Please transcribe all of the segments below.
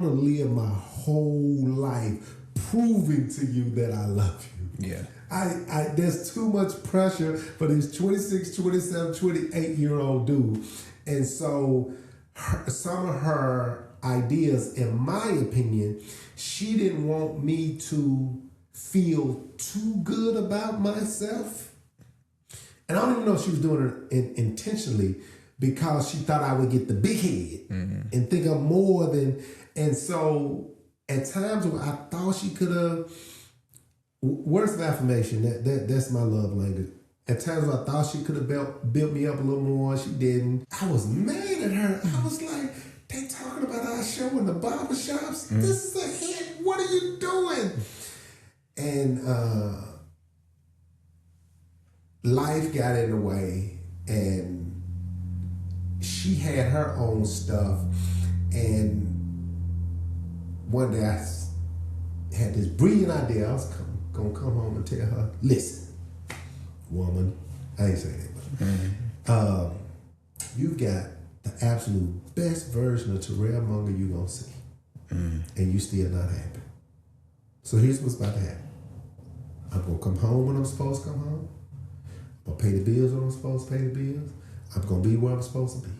want to live my whole life proving to you that I love you. Yeah. There's too much pressure for these 26, 27, 28-year-old dudes. And so some of her ideas, in my opinion, she didn't want me to feel too good about myself. And I don't even know if she was doing it intentionally, because she thought I would get the big head and think I'm more than. And so at times when I thought she could have, words of affirmation, that's my love language. At times when I thought she could have built me up a little more, she didn't. I was mad at her. I was like, they talking about our show in the barbershops. This is a hit. What are you doing? And life got in the way, and she had her own stuff. And one day I had this brilliant idea. I was gonna come home and tell her, listen, woman, I ain't saying that, but you got the absolute best version of Terrell Munger you gonna see. And you still not happy. So here's what's about to happen. I'm gonna come home when I'm supposed to come home. I'm gonna pay the bills when I'm supposed to pay the bills. I'm gonna be where I'm supposed to be.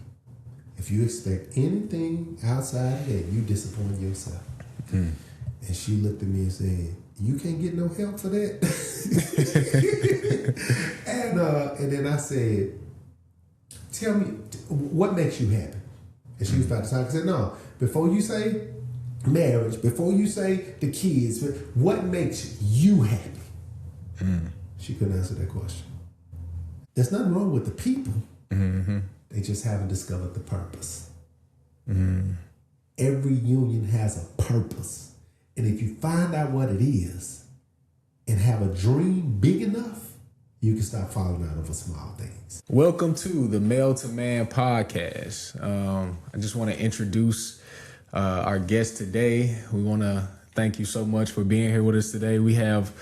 If you expect anything outside of that, you disappoint yourself. And she looked at me and said, you can't get no help for that? and then I said, tell me, what makes you happy? And she was about to talk. I said, no, before you say marriage, before you say the kids, what makes you happy? She couldn't answer that question. There's nothing wrong with the people. They just haven't discovered the purpose. Every union has a purpose. And if you find out what it is and have a dream big enough, you can stop falling out over small things. Welcome to the Male2Man Podcast. I just want to introduce our guest today. We want to thank you so much for being here with us today. We have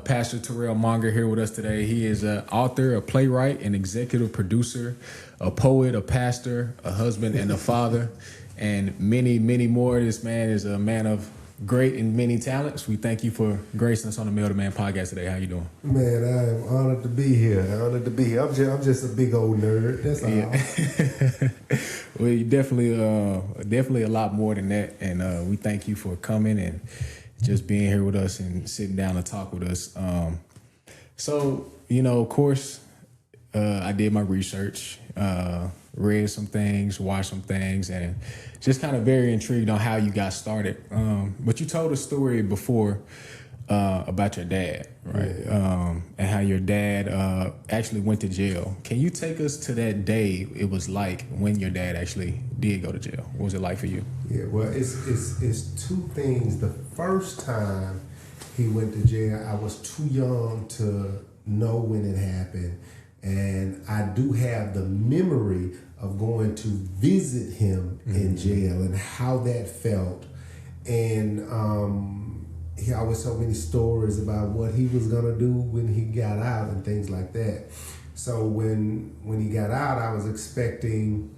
Pastor Terrell Munger here with us today. He is an author, a playwright, an executive producer, a poet, a pastor, a husband, and a father, and many, many more. This man is a man of great and many talents. We thank you for gracing us on the Male2Man Podcast today. How you doing? Man, I am honored to be here. I'm just a big old nerd. That's all. Yeah. Well, you definitely a lot more than that. And we thank you for coming and just being here with us and sitting down to talk with us. So, of course, I did my research, read some things, watched some things, and just kind of very intrigued on how you got started. But you told a story before about your dad, right? Yeah. And how your dad actually went to jail. Can you take us to that day it was like when your dad actually did go to jail? What was it like for you? Yeah, well, it's two things. The first time he went to jail, I was too young to know when it happened. And I do have the memory of going to visit him in jail and how that felt. And he always told me these stories about what he was gonna do when he got out and things like that. So when he got out, I was expecting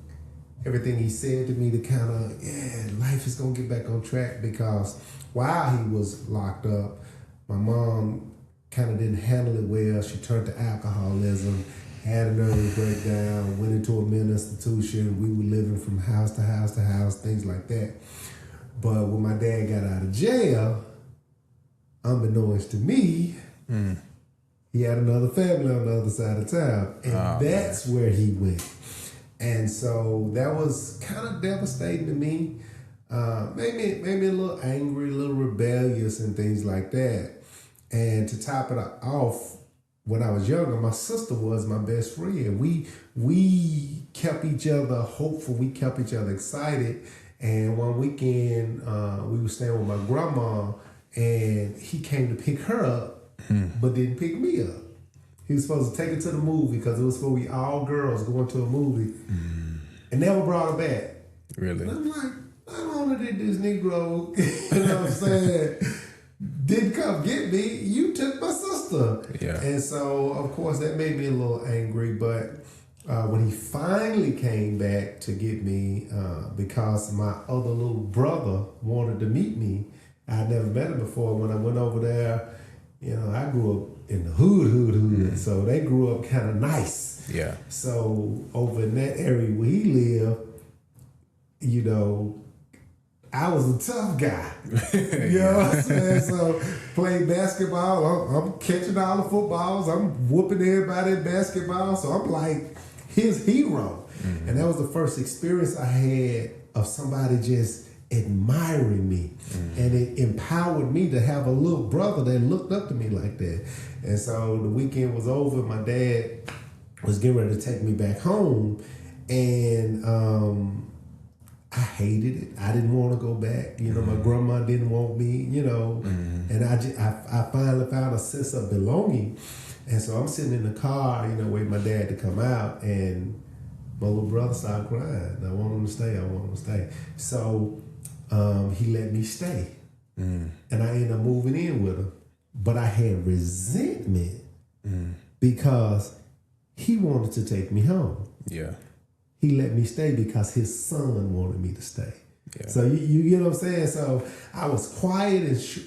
everything he said to me to kind of, life is gonna get back on track, because while he was locked up, my mom kind of didn't handle it well. She turned to alcoholism, had a nervous breakdown, went into a mental institution. We were living from house to house to house, things like that. But when my dad got out of jail, unbeknownst to me, he had another family on the other side of town. And that's where he went. And so that was kind of devastating to me. Made me a little angry, a little rebellious and things like that. And to top it off, when I was younger, my sister was my best friend. We kept each other hopeful. We kept each other excited. And one weekend, we were staying with my grandma, and he came to pick her up, but didn't pick me up. He was supposed to take her to the movie because it was supposed to be all girls going to a movie, and never brought her back. Really? And I'm like, not only did this Negro, you know what I'm saying, didn't come get me, you took my sister. Yeah. And so, of course, that made me a little angry, but when he finally came back to get me, because my other little brother wanted to meet me, I had never met him before. When I went over there, I grew up in the hood. So they grew up kind of nice. Yeah. So over in that area where he lived, I was a tough guy. You know what I'm saying? So played basketball. I'm catching all the footballs. I'm whooping everybody in basketball. So I'm like his hero. Mm-hmm. And that was the first experience I had of somebody just admiring me. Mm-hmm. And it empowered me to have a little brother that looked up to me like that. And so the weekend was over. My dad was getting ready to take me back home. And I hated it. I didn't want to go back. My grandma didn't want me, Mm-hmm. And I finally found a sense of belonging. And so I'm sitting in the car, waiting for my dad to come out, and my little brother started crying. I want him to stay. So he let me stay. Mm. And I ended up moving in with him. But I had resentment because he wanted to take me home. Yeah. He let me stay because his son wanted me to stay. Yeah. So you get what I'm saying? So I was quiet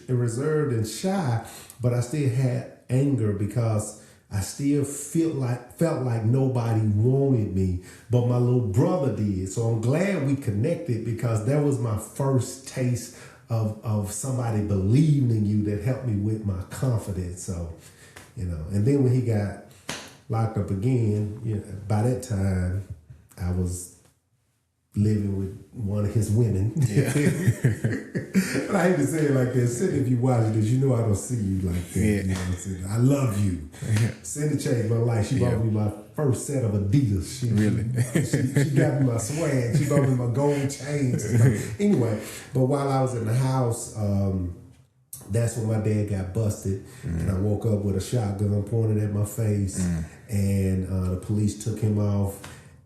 and reserved and shy, but I still had anger because I still felt like nobody wanted me, but my little brother did. So I'm glad we connected because that was my first taste of somebody believing in you that helped me with my confidence. So, and then when he got locked up again, by that time, I was living with one of his women. Yeah. And I hate to say it like that. Cindy, if you watch this, I don't see you like that. Yeah. You know what I'm saying? I love you. Yeah. Cindy changed my life. She bought me my first set of Adidas. She got me my swag. She bought me my gold chains and stuff. Anyway, but while I was in the house, that's when my dad got busted. And I woke up with a shotgun pointed at my face. And the police took him off.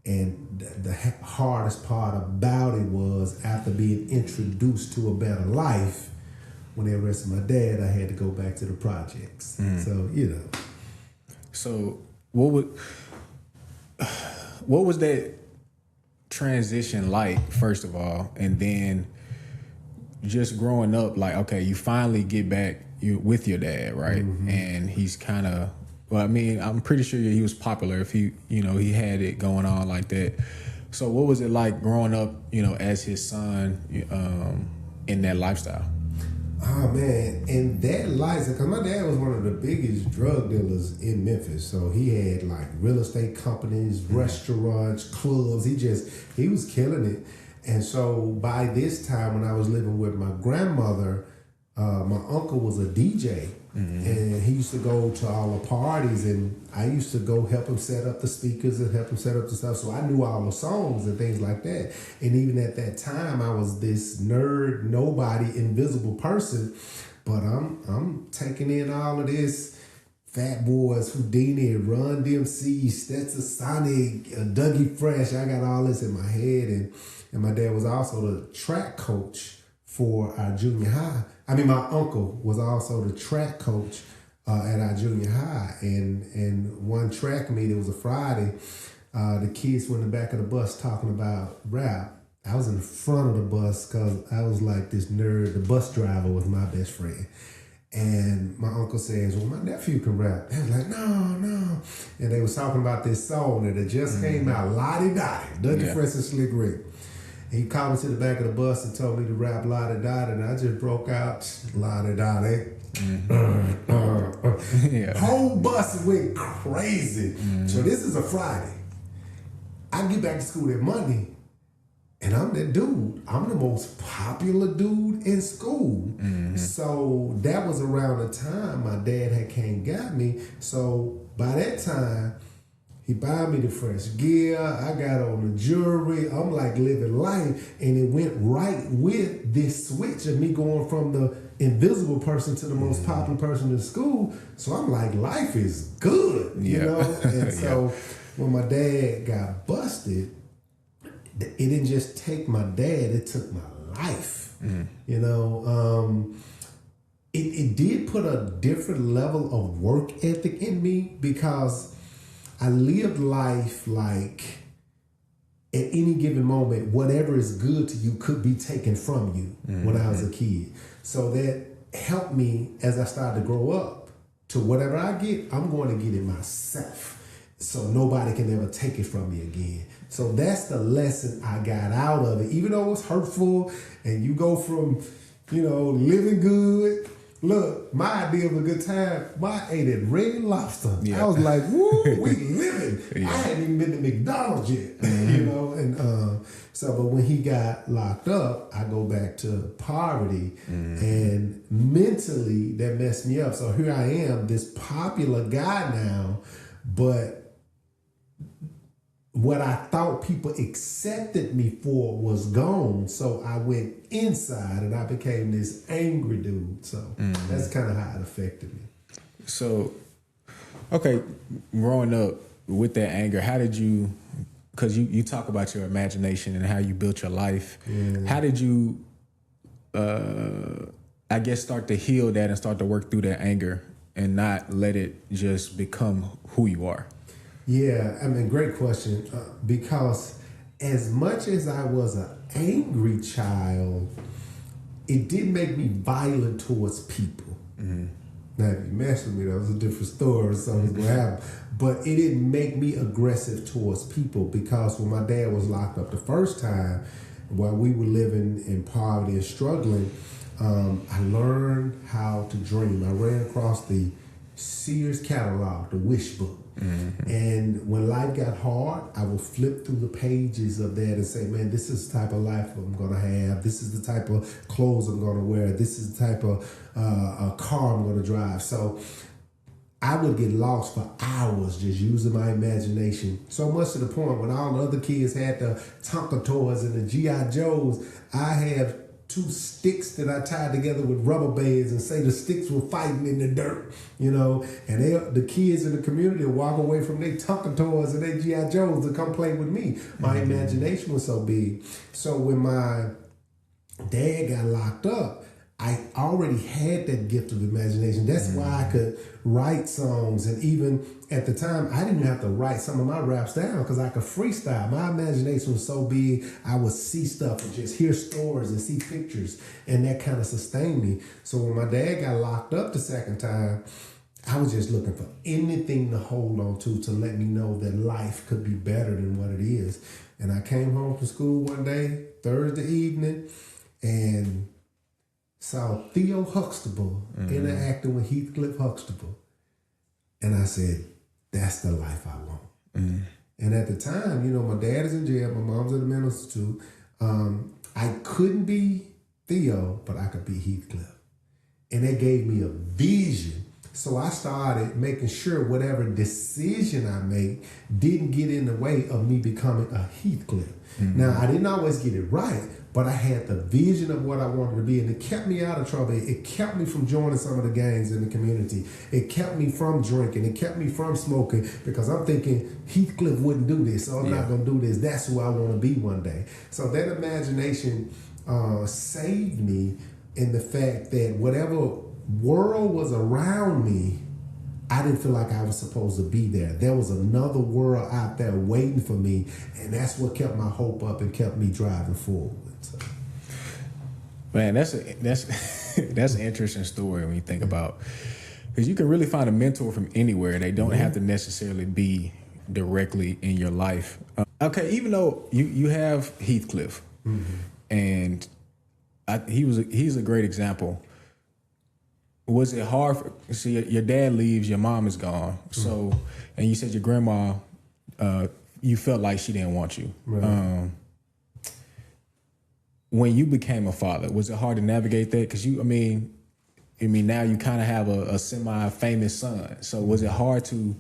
And the hardest part about it was after being introduced to a better life, when they arrested my dad, I had to go back to the projects. So, So what was that transition like, first of all? And then just growing up, like, okay, you finally get back with your dad, right? Mm-hmm. And he's kind of... Well, I mean, I'm pretty sure he was popular if he had it going on like that. So what was it like growing up, as his son in that lifestyle? Oh, man. In that lifestyle, because my dad was one of the biggest drug dealers in Memphis. So he had like real estate companies, restaurants, clubs. He was killing it. And so by this time when I was living with my grandmother, my uncle was a DJ. Mm-hmm. And he used to go to all the parties, and I used to go help him set up the speakers and help him set up the stuff. So I knew all the songs and things like that. And even at that time, I was this nerd, nobody, invisible person. But I'm taking in all of this. Fat Boys, Houdini, Run DMC, Stetson Sonic, Dougie Fresh. I got all this in my head. And my dad was also the track coach for our junior high. My uncle was also the track coach at our junior high. And one track meet, it was a Friday, the kids were in the back of the bus talking about rap. I was in the front of the bus because I was like this nerd. The bus driver was my best friend. And my uncle says, well, my nephew can rap. They was like, no. And they was talking about this song that had just came out, Lottie Dottie, Dougie Fresh and Slick Rick. He called me to the back of the bus and told me to rap Lottie Dottie, and I just broke out Lottie Dottie. Whole bus went crazy. So this is a Friday. I get back to school that Monday, and I'm that dude. I'm the most popular dude in school. So that was around the time my dad had came and got me. So by that time, he bought me the fresh gear. I got on the jewelry. I'm like living life. And it went right with this switch of me going from the invisible person to the most popular person in school. So I'm like, life is good, you know? And so when my dad got busted, it didn't just take my dad, it took my life. You know? It did put a different level of work ethic in me because I lived life like at any given moment, whatever is good to you could be taken from you when I was a kid. So that helped me as I started to grow up to whatever I get, I'm going to get it myself. So nobody can ever take it from me again. So that's the lesson I got out of it. Even though it was hurtful and you go from, living good. Look, my idea of a good time, I ate at Red Lobster. Yeah. I was like, woo, we living. Yeah. I hadn't even been to McDonald's yet, but when he got locked up, I go back to poverty, and mentally that messed me up. So here I am, this popular guy now, but what I thought people accepted me for was gone. So I went inside and I became this angry dude. So that's kind of how it affected me. So, okay, growing up with that anger, how did you, because you talk about your imagination and how you built your life. Yeah. How did you, start to heal that and start to work through that anger and not let it just become who you are? Yeah, great question. Because as much as I was an angry child, it did make me violent towards people. Now, if you mess with me, that was a different story. Something's going to happen. But it didn't make me aggressive towards people, because when my dad was locked up the first time, while we were living in poverty and struggling, I learned how to dream. I ran across the Sears catalog, the wish book. And when life got hard, I would flip through the pages of that and say, man, this is the type of life I'm going to have. This is the type of clothes I'm going to wear. This is the type of car I'm going to drive. So I would get lost for hours just using my imagination. So much to the point when all the other kids had the Tonka toys and the G.I. Joes, I have 2 sticks that I tied together with rubber bands and say the sticks were fighting in the dirt, and the kids in the community would walk away from their Tonka toys and their G.I. Joes to come play with me. My imagination was so big. So when my dad got locked up, I already had that gift of imagination. That's why I could write songs. And even at the time, I didn't have to write some of my raps down because I could freestyle. My imagination was so big, I would see stuff and just hear stories and see pictures. And that kind of sustained me. So when my dad got locked up the second time, I was just looking for anything to hold on to let me know that life could be better than what it is. And I came home from school one day, Thursday evening, and saw Theo Huxtable interacting with Heathcliff Huxtable. And I said, that's the life I want. And at the time, my dad is in jail, my mom's at the mental institute. I couldn't be Theo, but I could be Heathcliff. And that gave me a vision. So I started making sure whatever decision I made didn't get in the way of me becoming a Heathcliff. Now, I didn't always get it right, but I had the vision of what I wanted to be, and it kept me out of trouble. It kept me from joining some of the gangs in the community. It kept me from drinking. It kept me from smoking, because I'm thinking Heathcliff wouldn't do this, so I'm not going to do this. That's who I want to be one day. So that imagination saved me in the fact that whatever world was around me, I didn't feel like I was supposed to be there. There was another world out there waiting for me, and that's what kept my hope up and kept me driving forward. So. Man, that's an interesting story when you think about, because you can really find a mentor from anywhere. They don't have to necessarily be directly in your life. Okay, even though you have Heathcliff, and he's a great example. Was it hard your dad leaves, your mom is gone. So, and you said your grandma, you felt like she didn't want you. Right. When you became a father, was it hard to navigate that? Because now you kind of have a semi-famous son. So was it hard to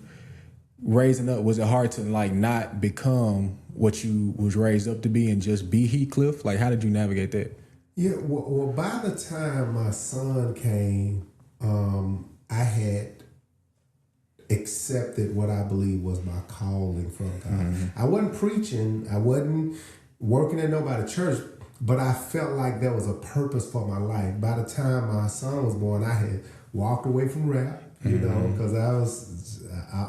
raising up? Was it hard to not become what you was raised up to be and just be Heathcliff? How did you navigate that? Yeah, well, by the time my son came, I had accepted what I believe was my calling from God. I wasn't preaching. I wasn't working at nobody's church, but I felt like there was a purpose for my life. By the time my son was born, I had walked away from rap. you know, because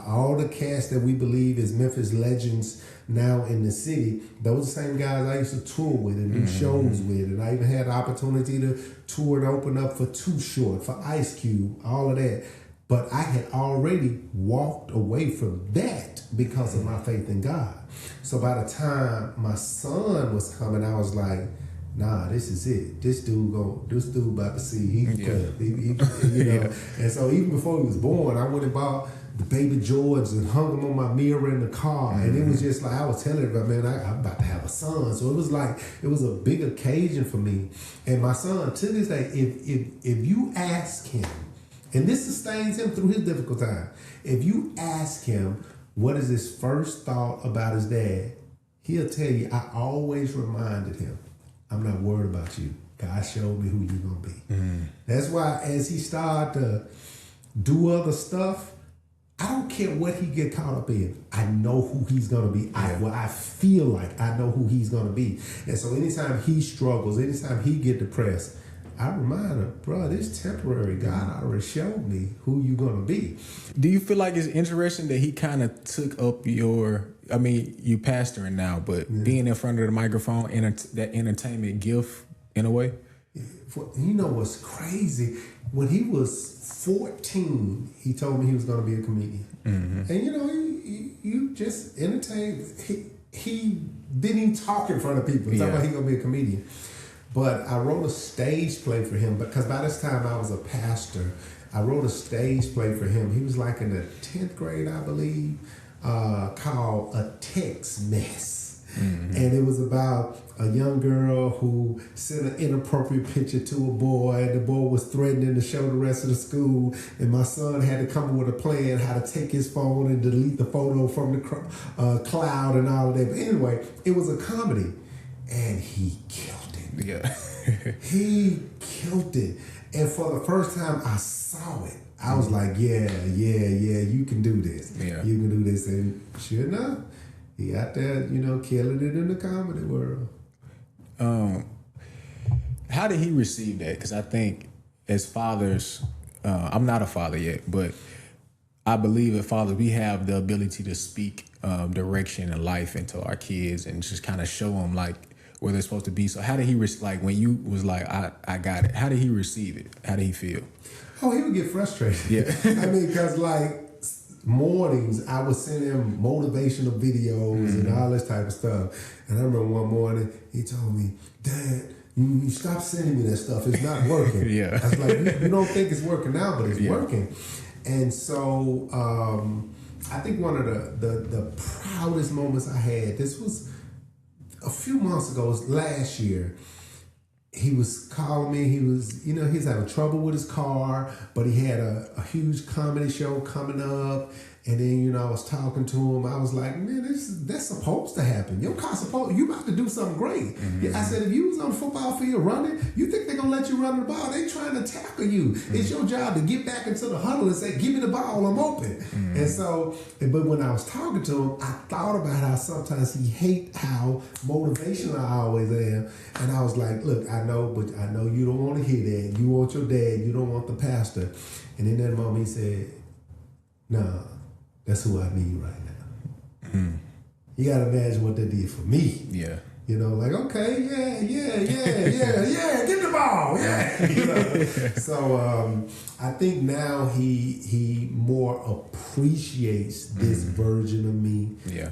all the cast that we believe is Memphis legends now in the city, those are the same guys I used to tour with and do shows with, and I even had the opportunity to tour and open up for Too Short, for Ice Cube, all of that. But I had already walked away from that because of my faith in God. So by the time my son was coming, I was like, nah, this is it. This dude about to see he good. You know. And so even before he was born, I went and bought the baby Jordans and hung them on my mirror in the car. And it was just like, I was telling everybody, man, I'm about to have a son. So it was like, it was a big occasion for me. And my son, to this day, if you ask him, and this sustains him through his difficult time, if you ask him what is his first thought about his dad, he'll tell you, I always reminded him, I'm not worried about you. God showed me who you're going to be. That's why as he started to do other stuff, I don't care what he get caught up in. I know who he's going to be. I feel like I know who he's going to be. And so anytime he struggles, anytime he get depressed, I remind him, bro, this temporary. God already showed me who you're going to be. Do you feel like it's interesting that he kind of took up you pastoring now, but being in front of the microphone, that entertainment gift in a way? You know what's crazy? When he was 14, he told me he was going to be a comedian. And you know, you just entertain. He didn't even talk in front of people. Talking about he going to be a comedian. But I wrote a stage play for him because by this time I was a pastor. I wrote a stage play for him. He was like in the 10th grade, I believe, called A Text Mess. And it was about a young girl who sent an inappropriate picture to a boy, and the boy was threatening to show the rest of the school, and my son had to come up with a plan how to take his phone and delete the photo from the cloud and all of that. But anyway, it was a comedy, and he killed it. Yeah. He killed it. And for the first time I saw it, I was like, yeah, you can do this. Yeah. You can do this. And sure enough, he out there, killing it in the comedy world. How did he receive that? Because I think as fathers, I'm not a father yet, but I believe as fathers, we have the ability to speak direction and life into our kids and just kind of show them like where they're supposed to be. So how did he, when you was like, I got it, how did he receive it? How did he feel? Oh, he would get frustrated. Yeah. I mean, because like mornings, I would send him motivational videos and all this type of stuff. And I remember one morning, he told me, Dad, you stop sending me that stuff. It's not working. Yeah. I was like, you don't think it's working now, but it's working. And so I think one of the proudest moments I had, this was a few months ago, last year. He was calling me. He was having trouble with his car, but he had a huge comedy show coming up. And then, I was talking to him. I was like, man, that's supposed to happen. Your car's you about to do something great. I said, if you was on the football field running, you think they're going to let you run the ball? They trying to tackle you. It's your job to get back into the huddle and say, give me the ball, I'm open. And so, but when I was talking to him, I thought about how sometimes he hate how motivational I always am. And I was like, look, I know you don't want to hear that. You want your dad. You don't want the pastor. And in that moment, he said, no. That's who I need right now. You got to imagine what that did for me. Yeah. Like, okay, yeah, get the ball, yeah. So I think now he more appreciates this version of me. Yeah.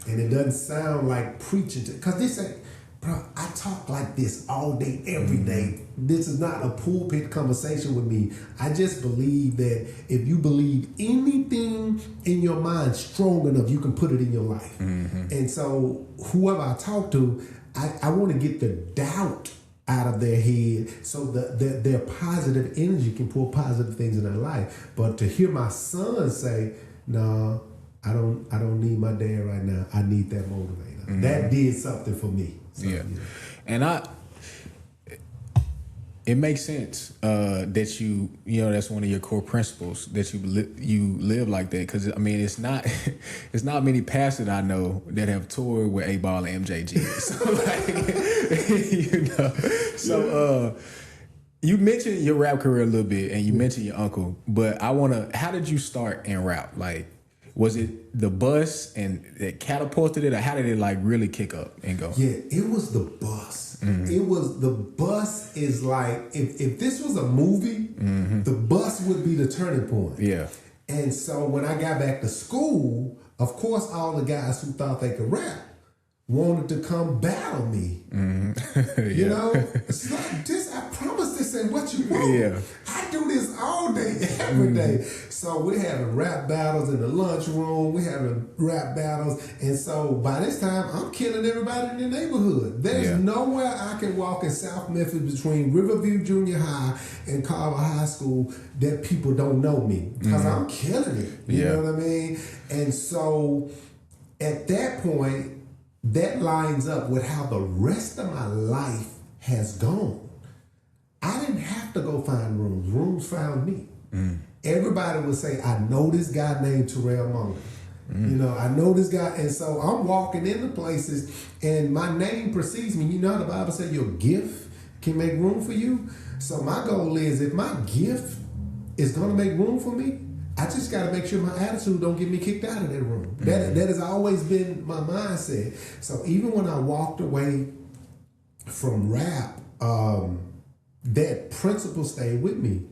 And it doesn't sound like preaching because they say, bro, I talk like this all day, every day. This is not a pulpit conversation with me. I just believe that if you believe anything in your mind strong enough, you can put it in your life. And so whoever I talk to, I want to get the doubt out of their head so that their positive energy can pull positive things in their life. But to hear my son say, no, I don't need my dad right now. I need that motivator. That did something for me. So, And it makes sense that that's one of your core principles that you live like that, because I mean it's not many pastors I know that have toured with A-Ball and MJG. So You mentioned your rap career a little bit, and you mentioned your uncle, but how did you start in rap? Like, was it the bus and that catapulted it, or how did it like really kick up and go? Yeah, it was the bus. It was the bus is like, if this was a movie, the bus would be the turning point. Yeah. And so when I got back to school, of course, all the guys who thought they could rap wanted to come battle me. You know, it's like this. I promise this ain't what you want. Yeah. I do this all day, every day. So we're having rap battles in the lunchroom. We're having rap battles, and so by this time, I'm killing everybody in the neighborhood. There's nowhere I can walk in South Memphis between Riverview Junior High and Carver High School that people don't know me because I'm killing it. You know what I mean? And so at that point, that lines up with how the rest of my life has gone. I didn't have to go find rooms. Rooms found me. Everybody would say, I know this guy named Terrell Munger. You know, I know this guy. And so I'm walking into places and my name precedes me. You know how the Bible says your gift can make room for you? So my goal is if my gift is going to make room for me, I just got to make sure my attitude don't get me kicked out of that room. That has always been my mindset. So even when I walked away from rap, that principle stayed with me.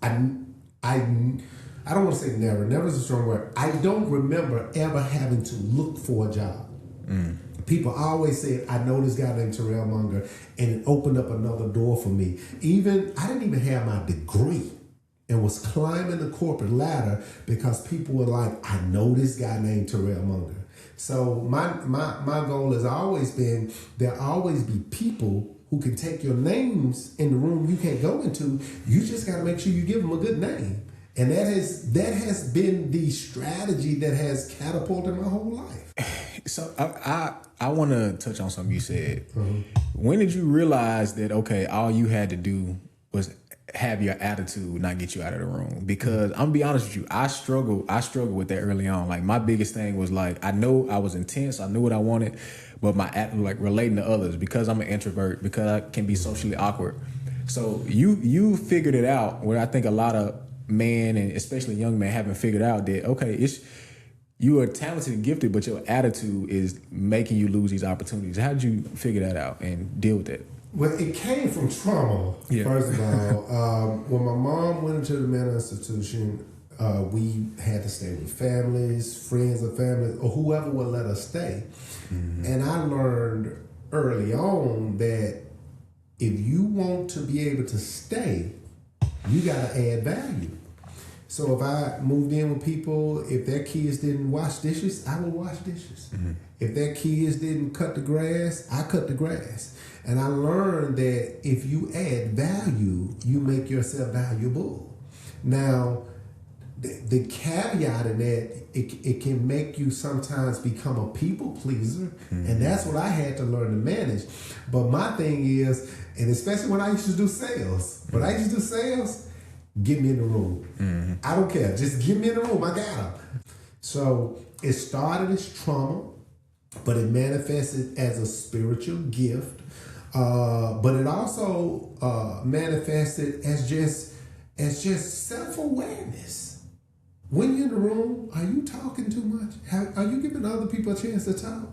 I don't want to say never. Never is a strong word. I don't remember ever having to look for a job. People always said, I know this guy named Terrell Munger, and it opened up another door for me. I didn't even have my degree. And was climbing the corporate ladder because people were like, I know this guy named Terrell Munger. So my goal has always been, there'll always be people who can take your names in the room you can't go into. You just got to make sure you give them a good name. And that has been the strategy that has catapulted my whole life. So I want to touch on something you said. When did you realize that, okay, all you had to do was have your attitude not get you out of the room? Because I'm gonna be honest with you, I struggled with that early on. Like my biggest thing was like, I know I was intense, I knew what I wanted, but my like relating to others, because I'm an introvert, because I can be socially awkward. So you figured it out, where I think a lot of men and especially young men haven't figured out that, okay, you are talented and gifted, but your attitude is making you lose these opportunities. How did you figure that out and deal with that? Well, it came from trauma, first of all. When my mom went into the mental institution, we had to stay with families, friends of families, or whoever would let us stay. And I learned early on that if you want to be able to stay, you got to add value. So if I moved in with people, if their kids didn't wash dishes, I would wash dishes. If their kids didn't cut the grass, I cut the grass. And I learned that if you add value, you make yourself valuable. Now, the caveat in that, it can make you sometimes become a people pleaser. And that's what I had to learn to manage. But my thing is, and especially when I used to do sales, get me in the room. I don't care. Just get me in the room. I got them. So it started as trauma, but it manifested as a spiritual gift. But it also manifested as just self-awareness. When you're in the room, are you talking too much? Are you giving other people a chance to talk?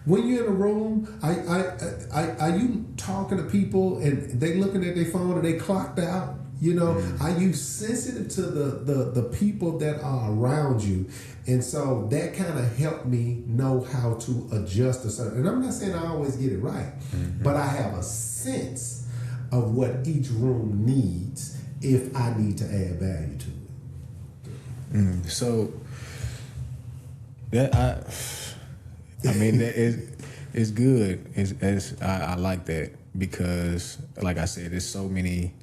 When you're in a room, are you talking to people and they looking at their phone and they clocked out? You know, are you sensitive to the people that are around you? And so that kind of helped me know how to adjust to certain. And I'm not saying I always get it right, but I have a sense of what each room needs if I need to add value to it. So that I mean that is good. I like that, because like I said, there's so many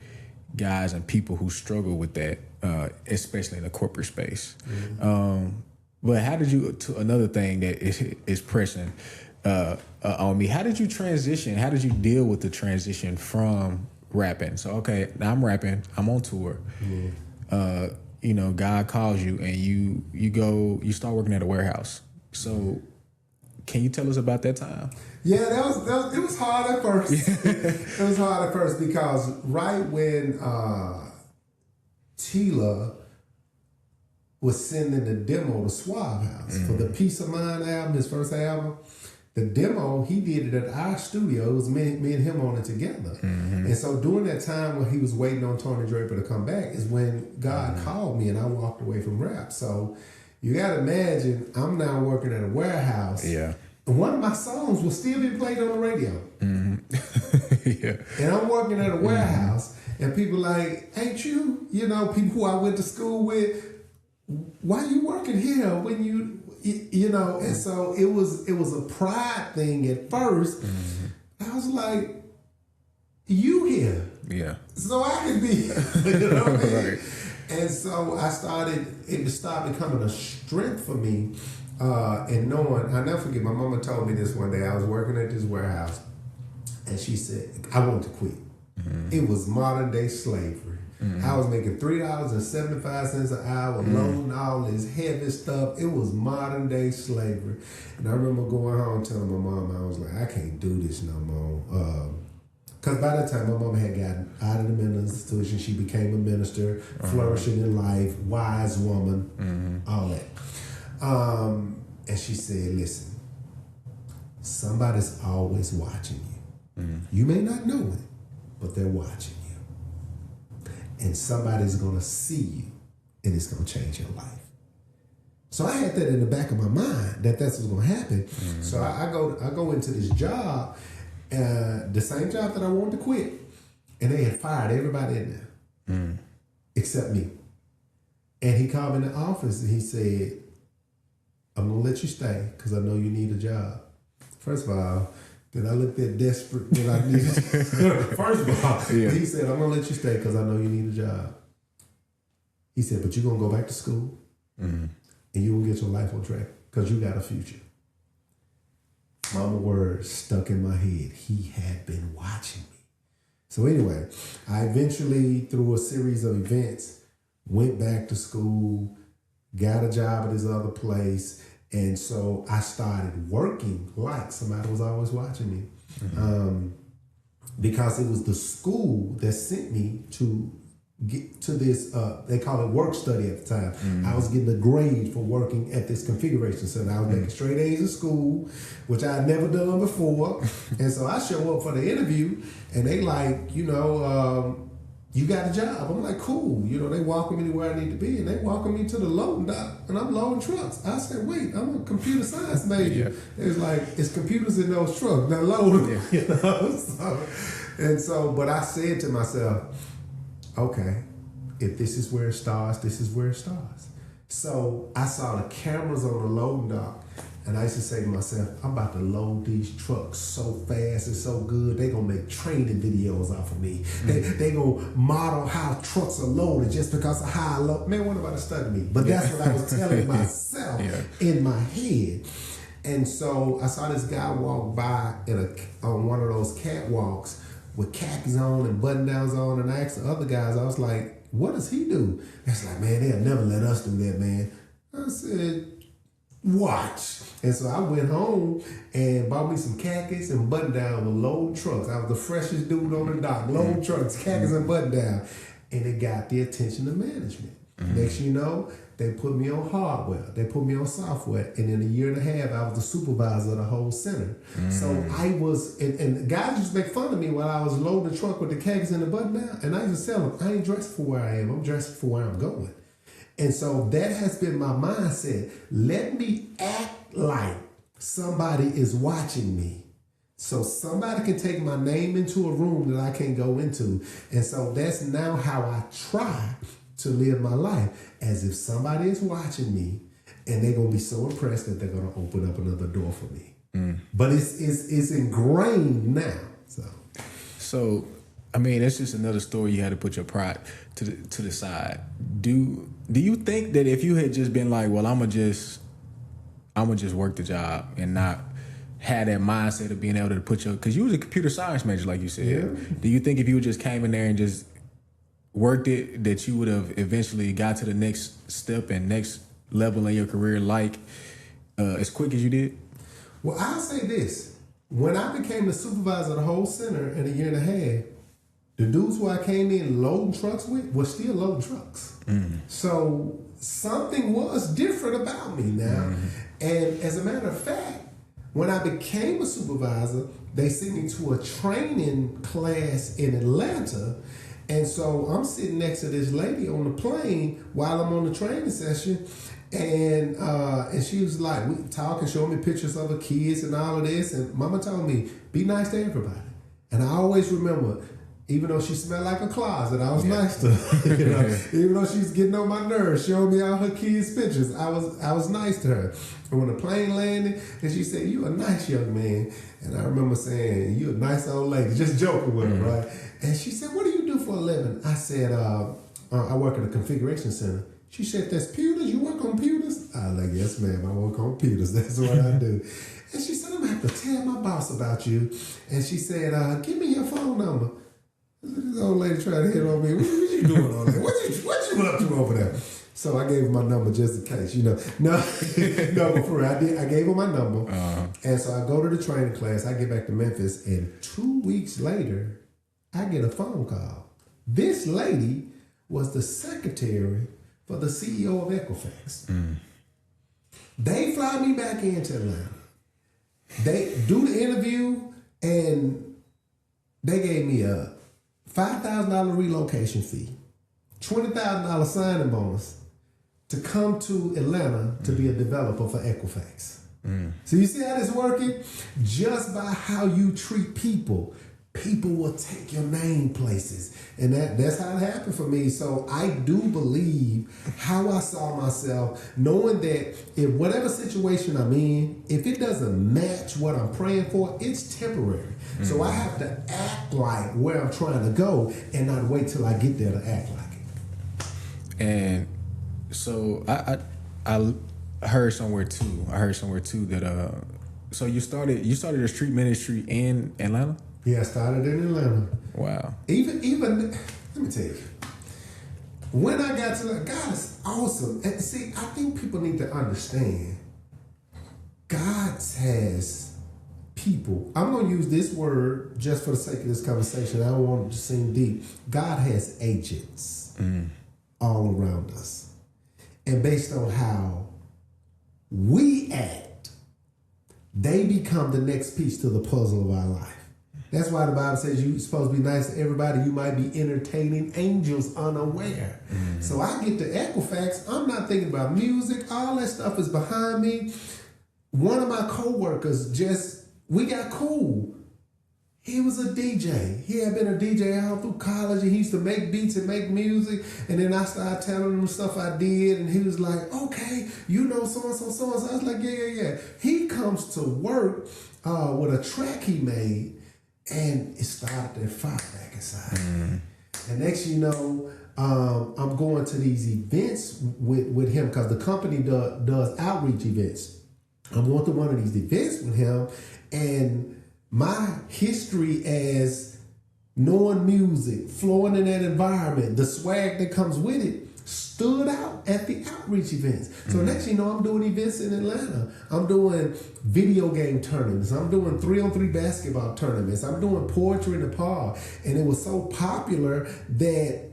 guys and people who struggle with that, especially in the corporate space. But how did you, to another thing that is pressing on me, how did you transition? How did you deal with the transition from rapping? So, okay, now I'm rapping, I'm on tour. You know, God calls you and you start working at a warehouse. So Can you tell us about that time? Yeah, it was hard at first. It was hard at first because right when Tila was sending the demo to Swab House for the Peace of Mind album, his first album, the demo, he did it at our studio. It was me and him on it together. And so during that time when he was waiting on Tony Draper to come back is when God called me and I walked away from rap. So you got to imagine, I'm now working at a warehouse. Yeah. And one of my songs will still be played on the radio. Yeah. And I'm working at a warehouse and people like, ain't you, people who I went to school with, why you working here when and so it was a pride thing at first. I was like, you here. Yeah. So I can be, you know what I mean? Right. And so it started becoming a strength for me. And knowing, I never forget, my mama told me this one day. I was working at this warehouse and she said, I wanted to quit. It was modern day slavery. I was making $3.75 an hour, loading all this heavy stuff. It was modern day slavery. And I remember going home telling my mom, I was like, I can't do this no more. Because by that time, my mom had gotten out of the mental institution. She became a minister, flourishing in life, wise woman, all that. And she said, listen, somebody's always watching you. You may not know it, but they're watching you. And somebody's going to see you, and it's going to change your life. So I had that in the back of my mind that that's what's going to happen. So I go into this job, the same job that I wanted to quit, and they had fired everybody in there except me. And he called me in the office and he said, I'm going to let you stay because I know you need a job. First of all, did I look that desperate that I needed? First of all, he said, I'm going to let you stay because I know you need a job. He said, but you're going to go back to school and you will get your life on track because you got a future. Mama words stuck in my head. He had been watching me. So anyway, I eventually, through a series of events, went back to school, got a job at this other place. And so I started working like somebody was always watching me. Because it was the school that sent me to get to this, they call it work study at the time. I was getting a grade for working at this configuration center. I was making straight A's in school, which I had never done before. And so I show up for the interview and they like, you got a job. I'm like, cool. They walking me to where I need to be, and they walking me to the loading dock, and I'm loading trucks. I said, wait, I'm a computer science major. It was like, it's computers in those trucks, not loading. But I said to myself, okay, if this is where it starts, this is where it starts. So I saw the cameras on the loading dock, and I used to say to myself, I'm about to load these trucks so fast and so good, they gonna make training videos off of me. They gonna model how trucks are loaded just because of how I load. Man, what about to study me? But that's what I was telling myself in my head. And so I saw this guy walk by on one of those catwalks with khakis on and button-downs on, and I asked the other guys, I was like, what does he do? It's like, man, they'll never let us do that, man. I said, watch. And so I went home and bought me some khakis and button-down with loading trucks. I was the freshest dude on the dock, loading trucks, khakis and button-down. And it got the attention of management. Next thing you know, they put me on hardware. They put me on software. And in a year and a half, I was the supervisor of the whole center. So I was, and guys used to make fun of me while I was loading the truck with the khakis and the button-down. And I used to tell them, I ain't dressed for where I am. I'm dressed for where I'm going. And so that has been my mindset. Let me act like somebody is watching me. So somebody can take my name into a room that I can't go into. And so that's now how I try to live my life, as if somebody is watching me and they're going to be so impressed that they're going to open up another door for me. But it's ingrained now. So I mean, it's just another story. You had to put your pride to the side. Do you think that if you had just been like, well, I'm gonna just work the job and not had that mindset of being able to put because you was a computer science major, like you said. Do you think if you just came in there and just worked it, that you would have eventually got to the next step and next level in your career, like as quick as you did? Well, I'll say this. When I became the supervisor of the whole center in a year and a half, the dudes who I came in loading trucks with were still loading trucks. So something was different about me now. And as a matter of fact, when I became a supervisor, they sent me to a training class in Atlanta. And so I'm sitting next to this lady on the plane while I'm on the training session. And she was like, we talking, showing me pictures of her kids and all of this. And mama told me, be nice to everybody. And I always remember, even though she smelled like a closet, I was nice to her. You know? Even though she's getting on my nerves, showing me all her kids' pictures, I was nice to her. And when the plane landed, and she said, "You a nice young man," and I remember saying, "You a nice old lady," just joking with her, right? And she said, "What do you do for a living?" I said, "I work at a configuration center." She said, "That's computers? You work on computers?" I was like, "Yes, ma'am, I work on computers. That's what I do." And she said, "I'm gonna have to tell my boss about you." And she said, "Give me your phone number." This old lady tried to hit on me. What you doing on there? What you up to over there? So I gave her my number just in case, you know. No, but for real, I gave her my number. And so I go to the training class. I get back to Memphis, and 2 weeks later, I get a phone call. This lady was the secretary for the CEO of Equifax. They fly me back into Atlanta. They do the interview, and they gave me a $5,000 relocation fee, $20,000 signing bonus to come to Atlanta to be a developer for Equifax. So you see how this is working? Just by how you treat people, people will take your name places. And that's how it happened for me. So I do believe how I saw myself, knowing that if whatever situation I'm in, if it doesn't match what I'm praying for, it's temporary. So I have to act like where I'm trying to go and not wait till I get there to act like it. And so I heard somewhere too. That so you started a street ministry in Atlanta? Yeah, I started in Atlanta. Wow. Even let me tell you, when I got to God is awesome. And see, I think people need to understand God has people. I'm going to use this word just for the sake of this conversation. I don't want it to seem deep. God has agents all around us. And based on how we act, they become the next piece to the puzzle of our life. That's why the Bible says you're supposed to be nice to everybody. You might be entertaining angels unaware. So I get to Equifax. I'm not thinking about music. All that stuff is behind me. One of my coworkers we got cool. He was a DJ. He had been a DJ all through college, and he used to make beats and make music. And then I started telling him stuff I did, and he was like, "Okay, you know so-and-so, so-and-so." I was like, yeah. He comes to work with a track he made, and it started to fire back inside. And next you know, I'm going to these events with him because the company does outreach events. I'm going to one of these events with him, and my history as knowing music, flowing in that environment, the swag that comes with it, stood out at the outreach events. So next you know, I'm doing events in Atlanta. I'm doing video game tournaments. I'm doing 3-on-3 basketball tournaments. I'm doing poetry in the park. And it was so popular that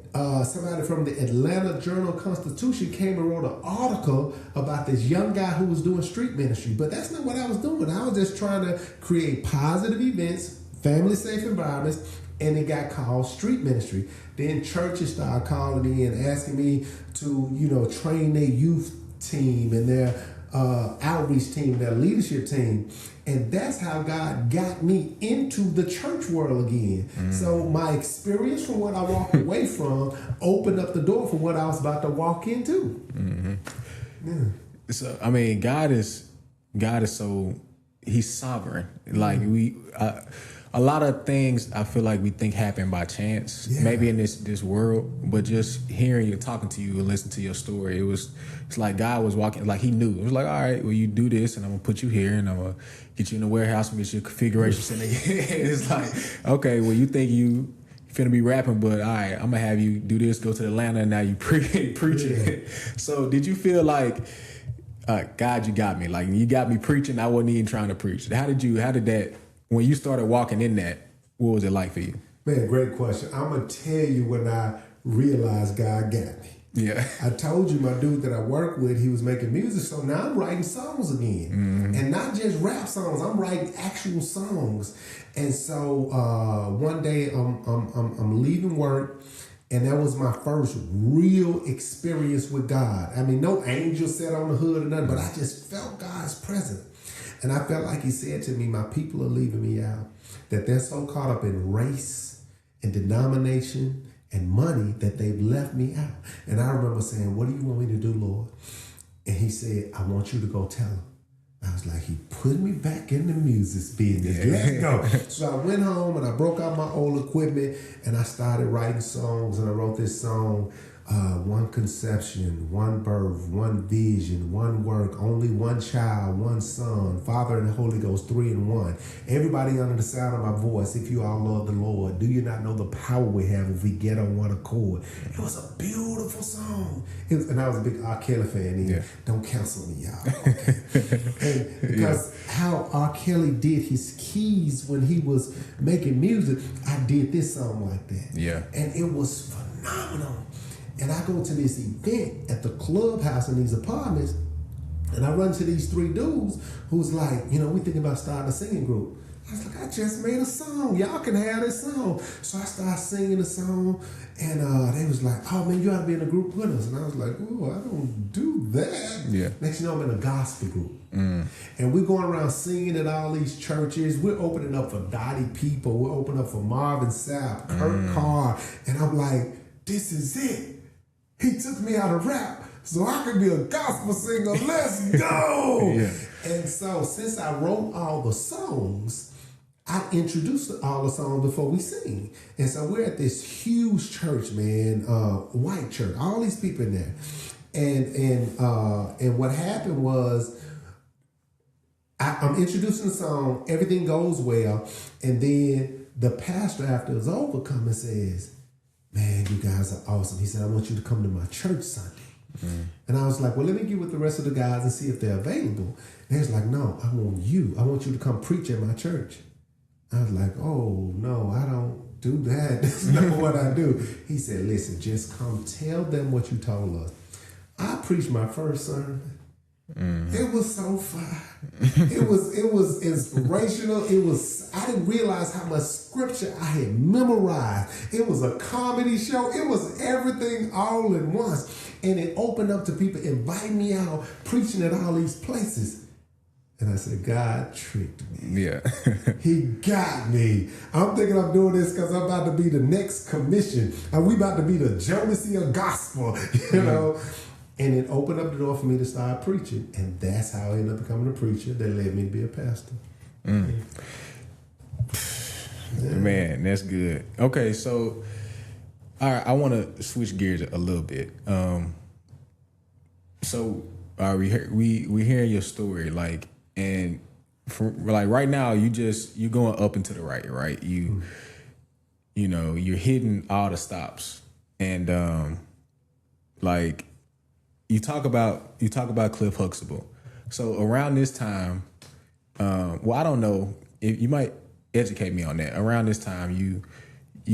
somebody from the Atlanta Journal-Constitution came and wrote an article about this young guy who was doing street ministry. But that's not what I was doing. I was just trying to create positive events, family-safe environments, and it got called street ministry. Then churches started calling me and asking me to, train their youth team and their outreach team, their leadership team. And that's how God got me into the church world again. So my experience from what I walked away from opened up the door for what I was about to walk into. So, I mean, God is so, he's sovereign. Like a lot of things I feel like we think happen by chance, maybe in this world, but just hearing you, talking to you, and listening to your story, it's like God was walking, like he knew. It was like, all right, well, you do this, and I'm gonna put you here, and I'm gonna get you in the warehouse and get your configuration center. It's like, okay, well, you think you finna be rapping, but all right, I'm gonna have you do this, go to Atlanta, and now you preaching. So did you feel like, God, you got me. Like, you got me preaching. I wasn't even trying to preach. How did that, when you started walking in that, what was it like for you? Man, great question. I'm going to tell you when I realized God got me. Yeah. I told you my dude that I work with, he was making music, so now I'm writing songs again. Mm-hmm. And not just rap songs, I'm writing actual songs. And so one day I'm leaving work, and that was my first real experience with God. I mean, no angel sat on the hood or nothing, but I just felt God's presence. And I felt like he said to me, my people are leaving me out, that they're so caught up in race and denomination and money that they've left me out. And I remember saying, what do you want me to do, Lord? And he said, I want you to go tell him. I was like, he put me back in the music business. Let's go. So I went home and I broke out my old equipment and I started writing songs. And I wrote this song, one conception, one birth, one vision, one work, only one child, one son, Father and the Holy Ghost, 3 in 1. Everybody under the sound of my voice, if you all love the Lord, do you not know the power we have if we get on one accord? It was a beautiful song. And I was a big R. Kelly fan. Yeah. Don't cancel me, y'all. Okay? And because how R. Kelly did his keys when he was making music, I did this song like that. Yeah. And it was phenomenal. And I go to this event at the clubhouse in these apartments, and I run to these 3 dudes who's like, we thinking about starting a singing group. I was like, I just made a song. Y'all can have this song. So I started singing the song, and they was like, oh, man, you ought to be in a group with us. And I was like, oh, I don't do that. Yeah. Next you know, I'm in a gospel group. And we're going around singing at all these churches. We're opening up for Dottie People. We're opening up for Marvin Sapp, Kurt Carr. And I'm like, this is it. He took me out of rap so I could be a gospel singer. Let's go. Yeah. And so since I wrote all the songs, I introduced all the songs before we sing. And so we're at this huge church, man, white church, all these people in there. And what happened was I'm introducing the song, everything goes well, and then the pastor after it's over comes and says, man, you guys are awesome. He said, I want you to come to my church Sunday. And I was like, well, let me get with the rest of the guys and see if they're available. And he was like, no, I want you. I want you to come preach at my church. I was like, oh, no, I don't do that. That's not what I do. He said, listen, just come tell them what you told us. I preached my first sermon. It was so fun. It was inspirational. I didn't realize how much scripture I had memorized. It was a comedy show. It was everything all at once. And it opened up to people inviting me out, preaching at all these places. And I said, God tricked me. Yeah. He got me. I'm thinking I'm doing this because I'm about to be the next commission. And we about to be the Jonesy of gospel, you know. And it opened up the door for me to start preaching. And that's how I ended up becoming a preacher that led me to be a pastor. Yeah. Man, that's good. Okay, so all right, I want to switch gears a little bit. So we hearing your story, like, and like right now you're going up and to the right? You know, you're hitting all the stops, and like you talk about Cliff Huxtable. So around this time, well, I don't know if you might educate me on that. Around this time, you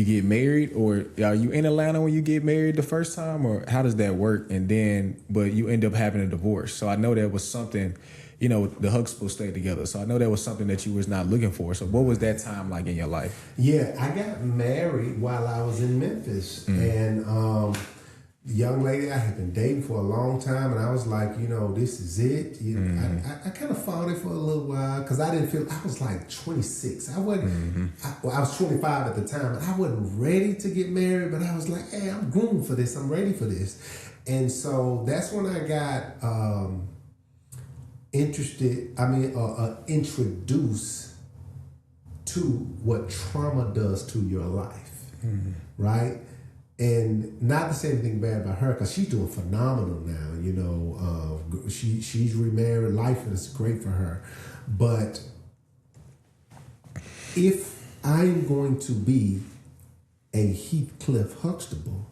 get married, or are you in Atlanta when you get married the first time, or how does that work? And then, but you end up having a divorce. So I know that was something, you know, the Huxtable stayed together. So I know that was something that you was not looking for. So what was that time like in your life? Yeah, I got married while I was in Memphis, and the young lady I had been dating for a long time, and I was like, you know, this is it. I kind of fought it for a little while because I didn't feel, I was like 26. I wasn't, I was 25 at the time, and I wasn't ready to get married, but I was like, hey, I'm groomed for this. I'm ready for this. And so that's when I got introduced to what trauma does to your life, right? And not to say anything bad about her, because she's doing phenomenal now. You know, she's remarried. Life is great for her. But if I'm going to be a Heathcliff Huxtable,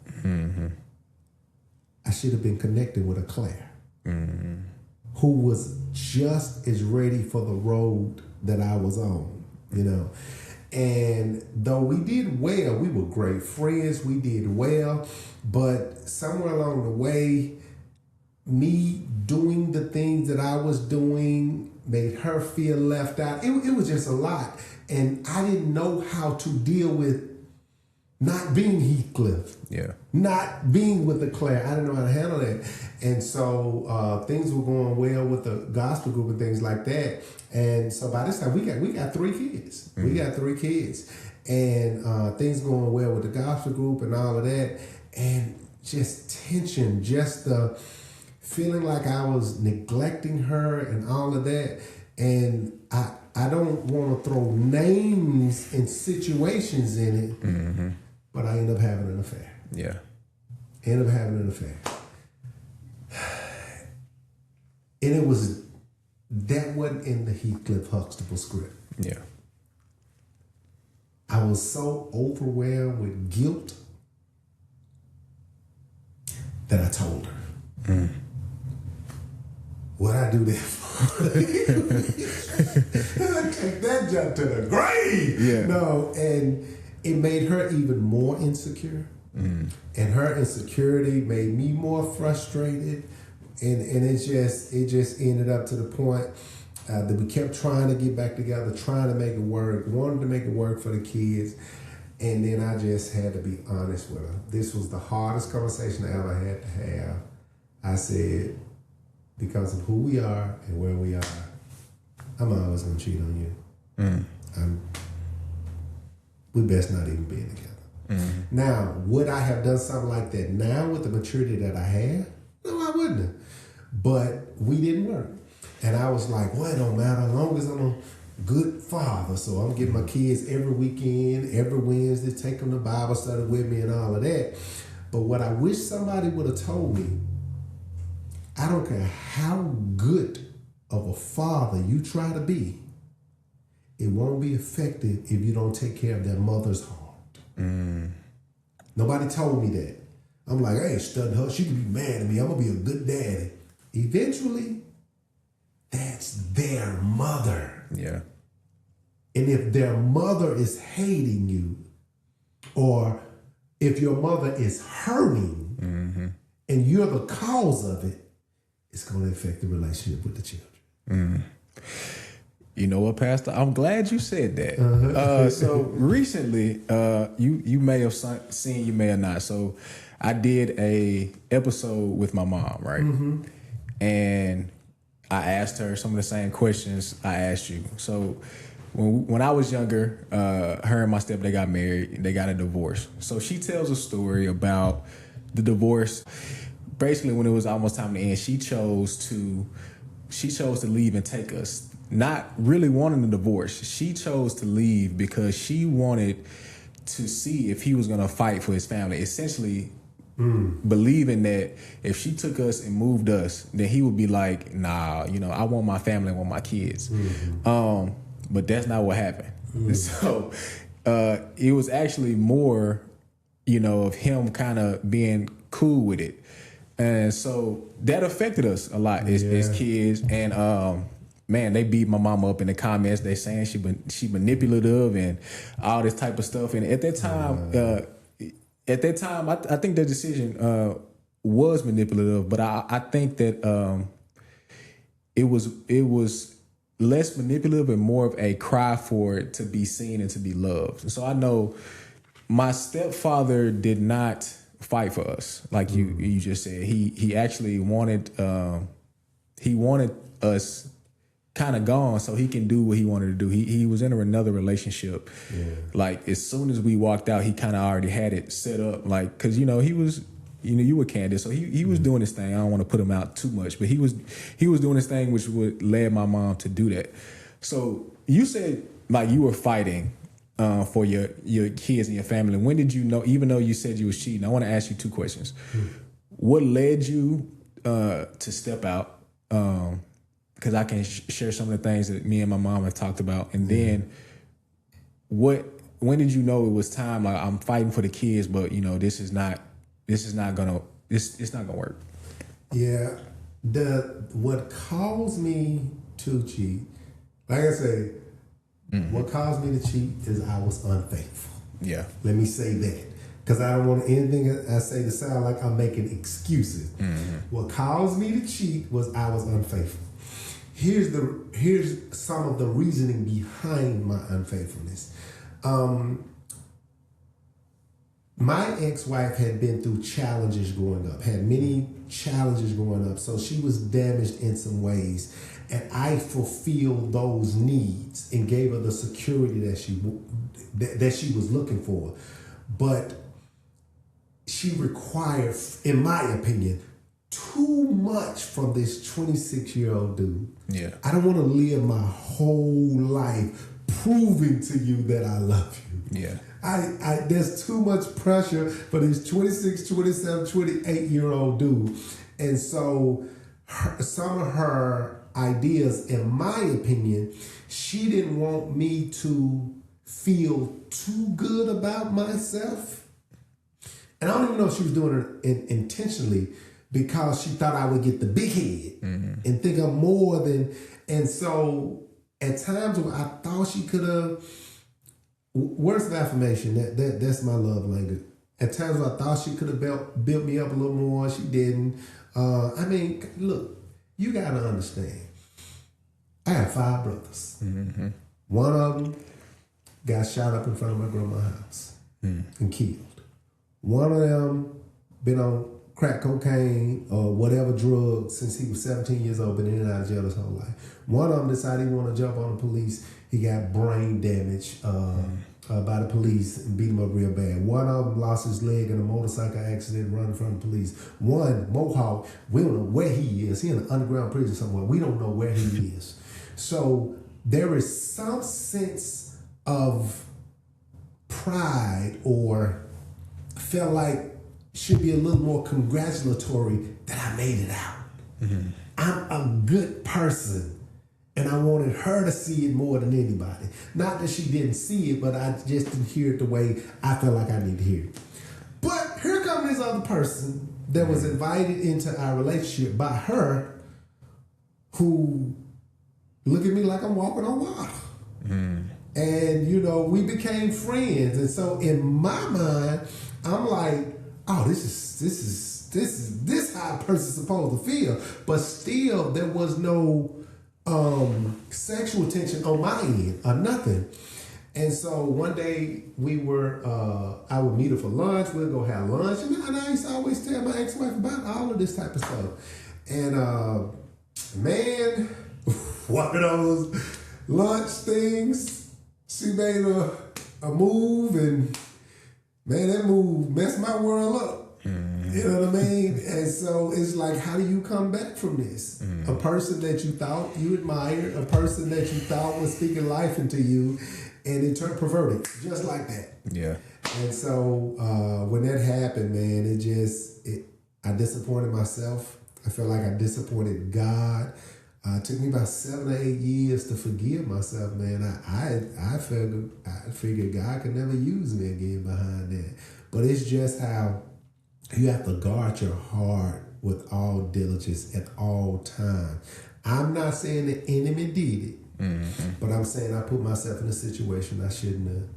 I should have been connected with a Claire, who was just as ready for the road that I was on, you know. And though we did well, we were great friends, we did well, but somewhere along the way, me doing the things that I was doing made her feel left out. It was just a lot. And I didn't know how to deal with not being Heathcliff. Yeah. Not being with the Claire. I didn't know how to handle that. And so things were going well with the gospel group and things like that. And so by this time we got 3 kids. We got 3 kids. And things going well with the gospel group and all of that. And just tension, just the feeling like I was neglecting her and all of that. And I don't want to throw names and situations in it, but I end up having an affair. Yeah. End up having an affair. And it was, that wasn't in the Heathcliff Huxtable script. Yeah. I was so overwhelmed with guilt that I told her. What I do that for? Take that jump to the grave. Yeah. No, and it made her even more insecure. And her insecurity made me more frustrated. And it just ended up to the point that we kept trying to get back together, trying to make it work, wanted to make it work for the kids. And then I just had to be honest with her. This was the hardest conversation I ever had to have. I said, because of who we are and where we are, I'm always gonna cheat on you. We best not even be together. Now, would I have done something like that now with the maturity that I have? No, I wouldn't have. But we didn't work. And I was like, well, it don't matter as long as I'm a good father. So I'm getting my kids every weekend, every Wednesday, take them to Bible study with me and all of that. But what I wish somebody would have told me, I don't care how good of a father you try to be, it won't be effective if you don't take care of that mother's heart. Nobody told me that. I'm like, I ain't studying her. She can be mad at me. I'm going to be a good daddy. Eventually, that's their mother. Yeah. And if their mother is hating you, or if your mother is hurting, and you're the cause of it, it's going to affect the relationship with the children. You know what, Pastor? I'm glad you said that. So recently, you may have seen, you may have not. So I did a episode with my mom, right? And I asked her some of the same questions I asked you. So when I was younger, her and my stepdad got married. They got a divorce. So she tells a story about the divorce. Basically, when it was almost time to end, she chose to leave and take us. Not really wanting a divorce. She chose to leave because she wanted to see if he was going to fight for his family. Essentially, believing that if she took us and moved us, then he would be like, nah, I want my family, I want my kids. But that's not what happened. So it was actually more, of him kind of being cool with it. And so that affected us a lot as kids. And man, they beat my mama up in the comments. They saying she manipulative and all this type of stuff. And at that time, I think that decision was manipulative. But I think that it was less manipulative and more of a cry for it to be seen and to be loved. And so I know my stepfather did not fight for us, like you just said. He actually wanted us kind of gone so he can do what he wanted to do. He was in another relationship. Like as soon as we walked out, he kind of already had it set up. Like, cause he was, you were candid, so he was doing his thing. I don't want to put him out too much, but he was doing his thing, which would led my mom to do that. So you said like you were fighting for your kids and your family. When did you know? Even though you said you was cheating, I want to ask you 2 questions. What led you to step out? Because I can share some of the things that me and my mom have talked about. And then when did you know it was time? Like, I'm fighting for the kids, but it's not gonna work. Yeah. What caused me to cheat, like I say, what caused me to cheat is I was unfaithful. Yeah. Let me say that. Because I don't want anything I say to sound like I'm making excuses. What caused me to cheat was I was unfaithful. Here's some of the reasoning behind my unfaithfulness. My ex-wife had been through challenges growing up, had many challenges growing up, so she was damaged in some ways. And I fulfilled those needs and gave her the security that she was looking for. But she required, in my opinion, too much from this 26-year-old dude. Yeah. I don't want to live my whole life proving to you that I love you. Yeah. There's too much pressure for this 26, 27, 28-year-old dude. And so some of her ideas, in my opinion, she didn't want me to feel too good about myself. And I don't even know if she was doing it intentionally, because she thought I would get the big head and think I'm more than. And so at times when I thought she could have, words of affirmation, that's my love language. At times when I thought she could have built me up a little more, she didn't. I mean, look, you got to understand. I have 5 brothers. One of them got shot up in front of my grandma's house and killed. One of them been on crack cocaine or whatever drug since he was 17 years old, been in and out of jail his whole life. One of them decided he wanted to jump on the police. He got brain damage by the police and beat him up real bad. One of them lost his leg in a motorcycle accident running from the police. One, Mohawk, we don't know where he is. He's in an underground prison somewhere. We don't know where he is. So there is some sense of pride, or felt like should be a little more congratulatory that I made it out. I'm a good person, and I wanted her to see it more than anybody. Not that she didn't see it, but I just didn't hear it the way I felt like I need to hear it. But here comes this other person that was invited into our relationship by her, who looked at me like I'm walking on water. And, you know, we became friends. And so in my mind, I'm like, oh, this is how a person's supposed to feel. But still, there was no sexual tension on my end or nothing. And so one day I would meet her for lunch. We'd go have lunch. And I used to always tell my ex-wife about all of this type of stuff. And man, one of those lunch things, she made a move, and man, that move messed my world up. You know what I mean? And so it's like, how do you come back from this? A person that you thought you admired, a person that you thought was speaking life into you, and it turned perverted, just like that. Yeah. And so when that happened, man, I disappointed myself. I felt like I disappointed God. It took me about 7 or 8 years to forgive myself, man. I figured God could never use me again behind that. But it's just how you have to guard your heart with all diligence at all times. I'm not saying the enemy did it, but I'm saying I put myself in a situation I shouldn't have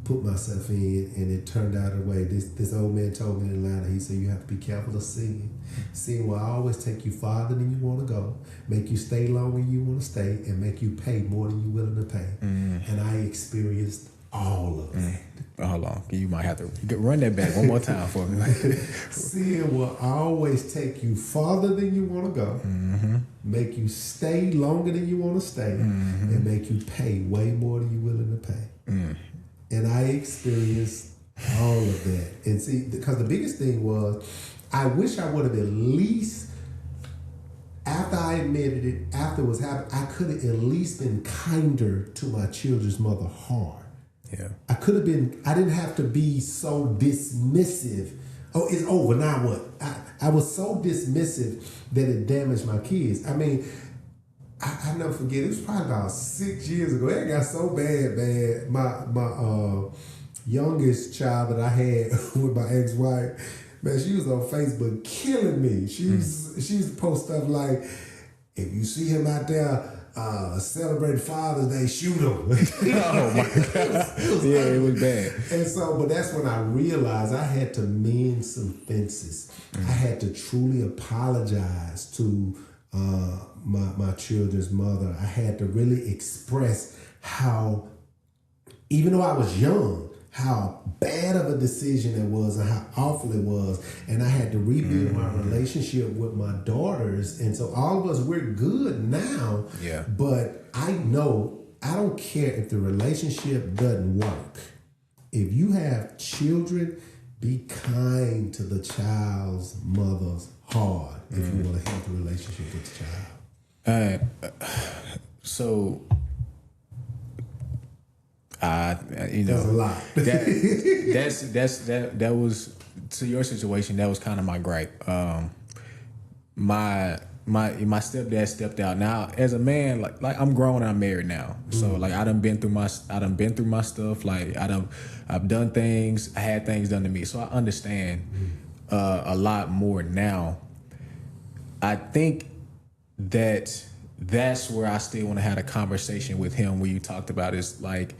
put myself in, and it turned out the way. This old man told me in Atlanta, he said, you have to be careful of sin. Sin will always take you farther than you want to go, make you stay longer than you want to stay, and make you pay more than you're willing to pay. And I experienced all of that. Hold on. You might have to run that back one more time for me. Sin will always take you farther than you want to go, make you stay longer than you want to stay, and make you pay way more than you're willing to pay. And I experienced all of that. And see, because the biggest thing was, I wish I would have at least, after I admitted it, after it was happening, I could have at least been kinder to my children's mother hard. Yeah. I didn't have to be so dismissive. Oh, it's over, now what? I was so dismissive that it damaged my kids. I mean, I never forget, it was probably about 6 years ago. It got so bad. My youngest child that I had with my ex-wife, Man, she was on Facebook killing me. She used to post stuff like, if you see him out there celebrating Father's Day, shoot him. Oh my God. It was bad. And so, but that's when I realized I had to mend some fences. I had to truly apologize to my children's mother. I had to really express how, even though I was young, how bad of a decision it was and how awful it was. And I had to rebuild my relationship with my daughters. And so all of us, we're good now. Yeah. But I know, I don't care if the relationship doesn't work. If you have children, be kind to the child's mother's hard if you want to have a relationship with the child. So, you know, That's a lot. that was, to your situation, that was kind of my gripe. My stepdad stepped out. Now, as a man, like I'm grown and I'm married now. So like I done been through my stuff. Like I've done things. I had things done to me. So I understand a lot more now. I think that's where I still want to have a conversation with him where you talked about is like,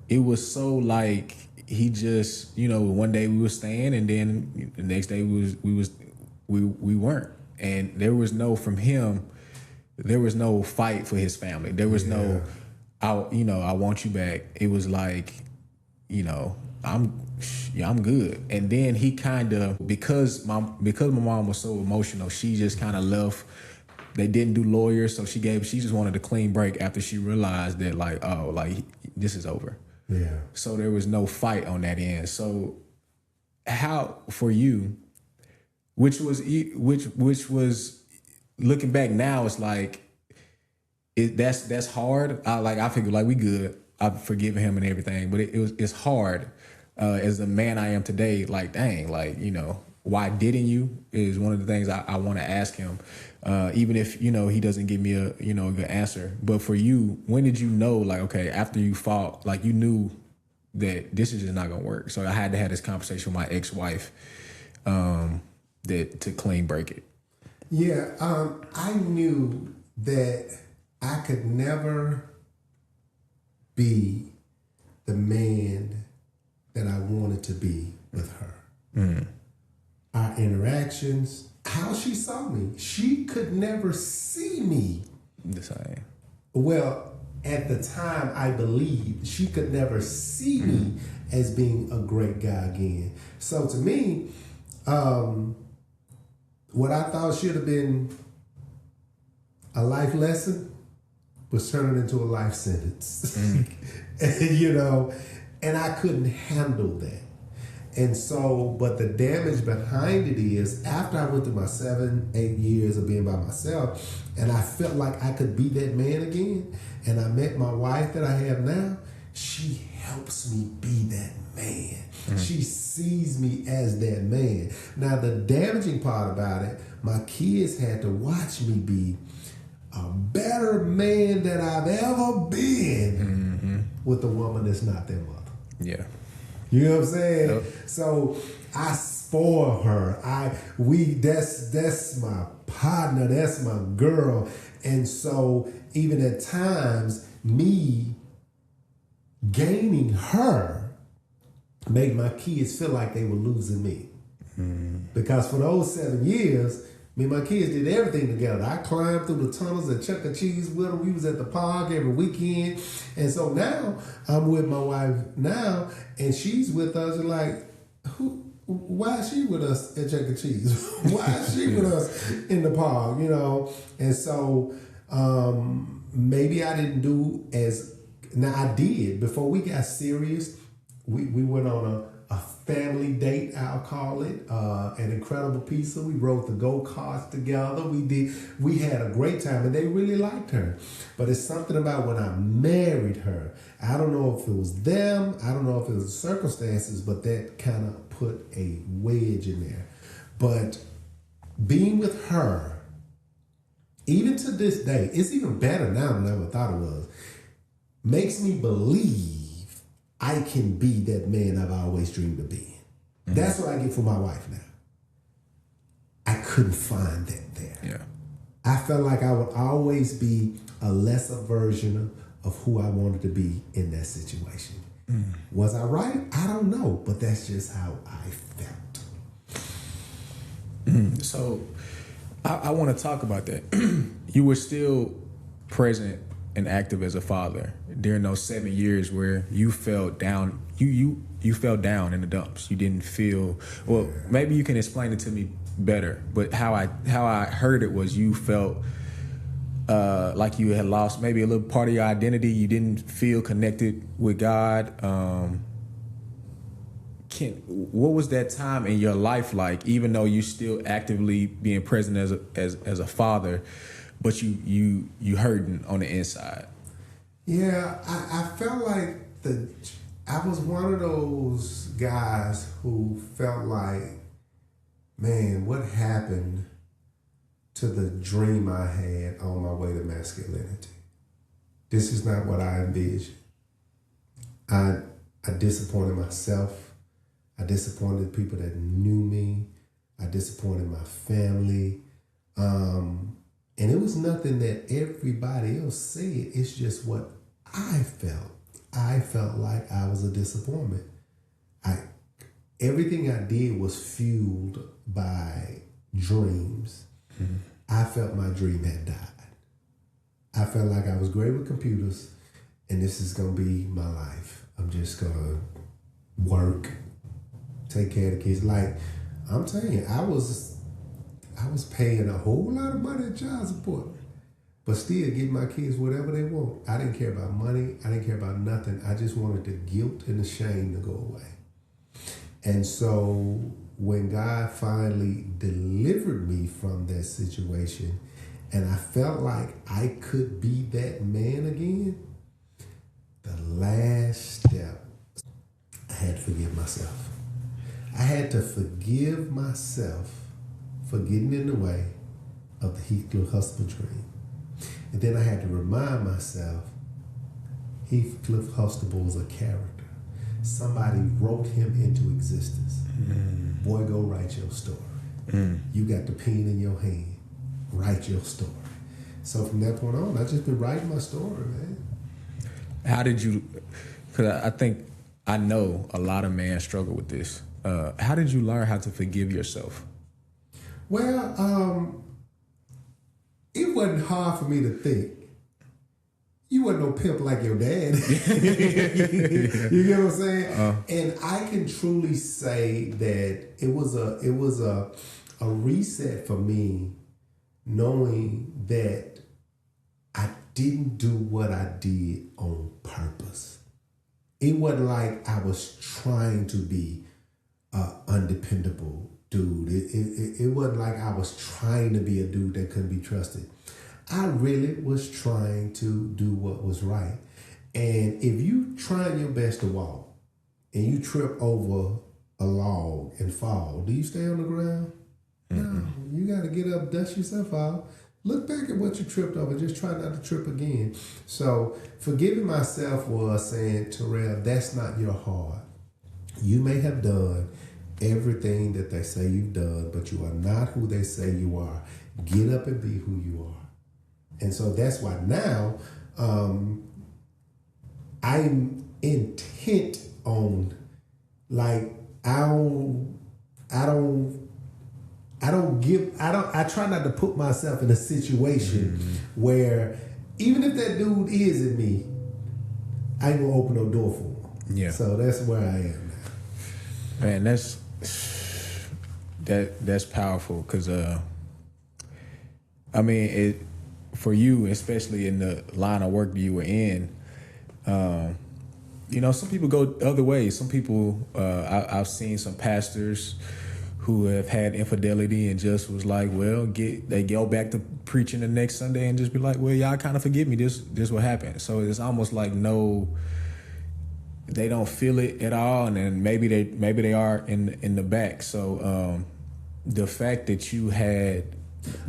it was so like he just, you know, one day we were staying and then the next day we weren't. And there was no fight for his family. There was no, I want you back. It was like, you know, I'm good. And then he kind of, because my mom was so emotional, she just kind of left. They didn't do lawyers, so she just wanted a clean break after she realized that like, oh, like this is over. Yeah. So there was no fight on that end. So how for you, which was looking back now, it's like that's hard. I figured like we good. I've forgiven him and everything, but it's hard as the man I am today. Like dang, like you know, why didn't you? Is one of the things I want to ask him. Even if you know he doesn't give me a good answer. But for you, when did you know like okay after you fought like you knew that this is just not gonna work? So I had to have this conversation with my ex-wife. That to clean break it. Yeah, I knew that I could never be the man that I wanted to be with her. Our interactions, how she saw me, she could never see me the same. Well, at the time, I believed she could never see me as being a great guy again. So to me, what I thought should have been a life lesson was turning into a life sentence. and, and I couldn't handle that. And so, but the damage behind it is after I went through my 7-8 years of being by myself and I felt like I could be that man again, and I met my wife that I have now, she helps me be that man. She sees me as that man. Now, the damaging part about it, my kids had to watch me be a better man than I've ever been with a woman that's not their mother. Yeah. You know what I'm saying? Yep. So I spoil her. That's my partner, that's my girl. And so even at times, me gaining her made my kids feel like they were losing me. Because for those 7 years, me and my kids did everything together. I climbed through the tunnels at Chuck E. Cheese with them. We was at the park every weekend. And so now I'm with my wife now, and she's with us. And like, why is she with us at Chuck E. Cheese? Why is she with us in the park? And so maybe I didn't do as. Now I did before we got serious. We went on a family date, I'll call it, an incredible pizza. We rode the go-karts together. We had a great time, and they really liked her. But it's something about when I married her. I don't know if it was them. I don't know if it was the circumstances, but that kind of put a wedge in there. But being with her, even to this day, it's even better now than I ever thought it was, makes me believe I can be that man I've always dreamed of being. That's what I get from my wife now. couldn't find that there. Yeah. I felt like I would always be a lesser version of who I wanted to be in that situation. Was I right? I don't know, but that's just how I felt. So I want to talk about that. You were still present and active as a father during those 7 years where you felt down. You fell down in the dumps. You didn't feel well. Maybe you can explain it to me better. But how I heard it was you felt like you had lost maybe a little part of your identity. You didn't feel connected with God. What was that time in your life like? Even though you still actively being present as a father, but you hurting on the inside. Yeah, I felt like I was one of those guys who felt like, man, what happened to the dream I had on my way to masculinity? This is not what I envisioned. I disappointed myself. I disappointed people that knew me. I disappointed my family. And it was nothing that everybody else said. It's just what I felt. I felt like I was a disappointment. Everything I did was fueled by dreams. Mm-hmm. I felt my dream had died. I felt like I was great with computers and this is going to be my life. I'm just going to work, take care of the kids. Like, I'm telling you, I was paying a whole lot of money at child support, but still give my kids whatever they want. I didn't care about money. I didn't care about nothing. I just wanted the guilt and the shame to go away. And so when God finally delivered me from that situation and I felt like I could be that man again, the last step, I had to forgive myself. I had to forgive myself for getting in the way of the Heathcliff Huxtable dream. And then I had to remind myself, Heathcliff Huxtable was a character. Somebody wrote him into existence. Mm. Boy, go write your story. Mm. You got the pen in your hand. Write your story. So from that point on, I've just been writing my story, man. How did you, because I know a lot of men struggle with this. How did you learn how to forgive yourself? Well, it wasn't hard for me to think. You wasn't no pimp like your dad. You get what I'm saying? And I can truly say that it was a reset for me, knowing that I didn't do what I did on purpose. It wasn't like I was trying to be undependable dude. It wasn't like I was trying to be a dude that couldn't be trusted. I really was trying to do what was right. And if you trying your best to walk and you trip over a log and fall, do you stay on the ground? Mm-hmm. No, you got to get up, dust yourself off, look back at what you tripped over, just try not to trip again. So forgiving myself was saying, Terrell, that's not your heart. You may have done everything that they say you've done, but you are not who they say you are. Get up and be who you are. And so that's why now I'm intent on, like, I try not to put myself in a situation where even if that dude is in me, I ain't gonna open no door for him. Yeah. So that's where I am now. Man, that's powerful because for you, especially in the line of work you were in, some people go other ways. Some people, I've seen some pastors who have had infidelity and just was like, well, they go back to preaching the next Sunday and just be like, well, y'all kind of forgive me. This what happened. So it's almost like they don't feel it at all, and then maybe they are in the back. So the fact that you had.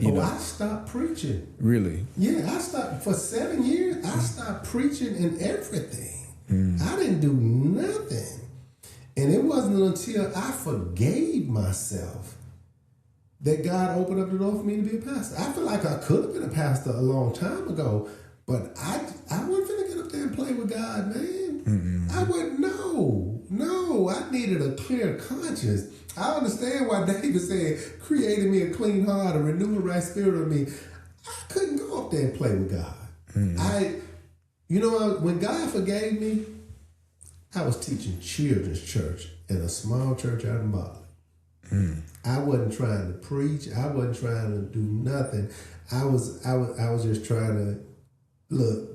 I stopped preaching. Really? Yeah, I stopped for 7 years. I stopped preaching and everything. I didn't do nothing. And it wasn't until I forgave myself that God opened up the door for me to be a pastor. I feel like I could have been a pastor a long time ago, but I wasn't finna get up there and play with God, man. I wouldn't know. No, I needed a clear conscience. I understand why David said, created me a clean heart and renew a right spirit in me. I couldn't go up there and play with God. You know what? When God forgave me, I was teaching children's church in a small church out in Bali. I wasn't trying to preach. I wasn't trying to do nothing. I was just trying to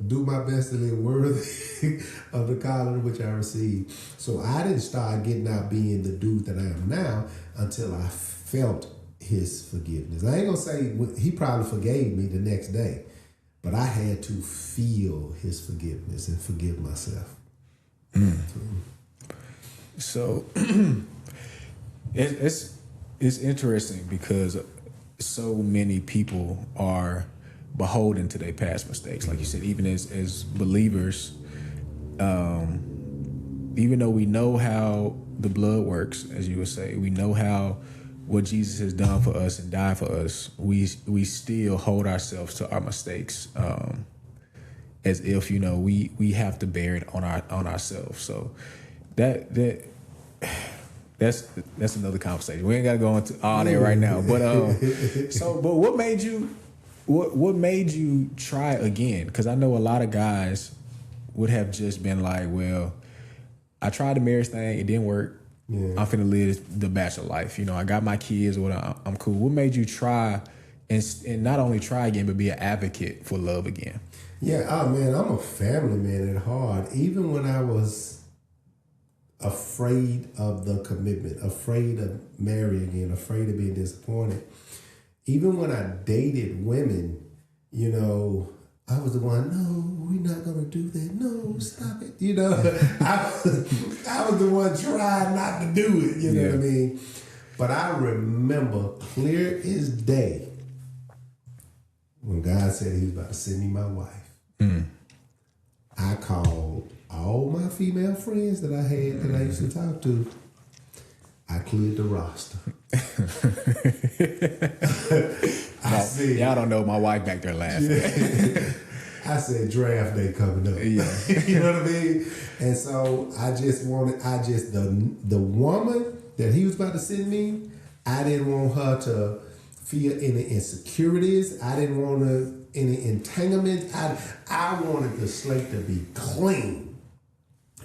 do my best to live worthy of the calling which I received. So I didn't start getting out being the dude that I am now until I felt his forgiveness. I ain't gonna say he probably forgave me the next day, but I had to feel his forgiveness and forgive myself. So it's interesting because so many people are beholden to their past mistakes. Like you said, even as believers, even though we know how the blood works, as you would say, we know how what Jesus has done for us and died for us, we still hold ourselves to our mistakes, as if, you know, we have to bear it on ourselves. So that's another conversation. We ain't got to go into all that right now. But but what made you what made you try again? Because I know a lot of guys would have just been like, well, I tried the marriage thing, it didn't work. Yeah. I'm finna live the bachelor life. You know, I got my kids, I'm cool. What made you try and not only try again, but be an advocate for love again? Yeah, oh man, I'm a family man at heart. Even when I was afraid of the commitment, afraid of marrying again, afraid of being disappointed, even when I dated women, you know, I was the one, no, we're not going to do that. No, stop it. You know, I was the one trying not to do it. You know what I mean? But I remember clear as day when God said he was about to send me my wife. I called all my female friends that I had that I used to talk to. I cleared the roster. I said, y'all don't know my wife back there laughing. Yeah. I said draft day coming up. Yeah. You know what I mean? And so the woman that he was about to send me, I didn't want her to feel any insecurities. I didn't want any entanglement. I wanted the slate to be clean.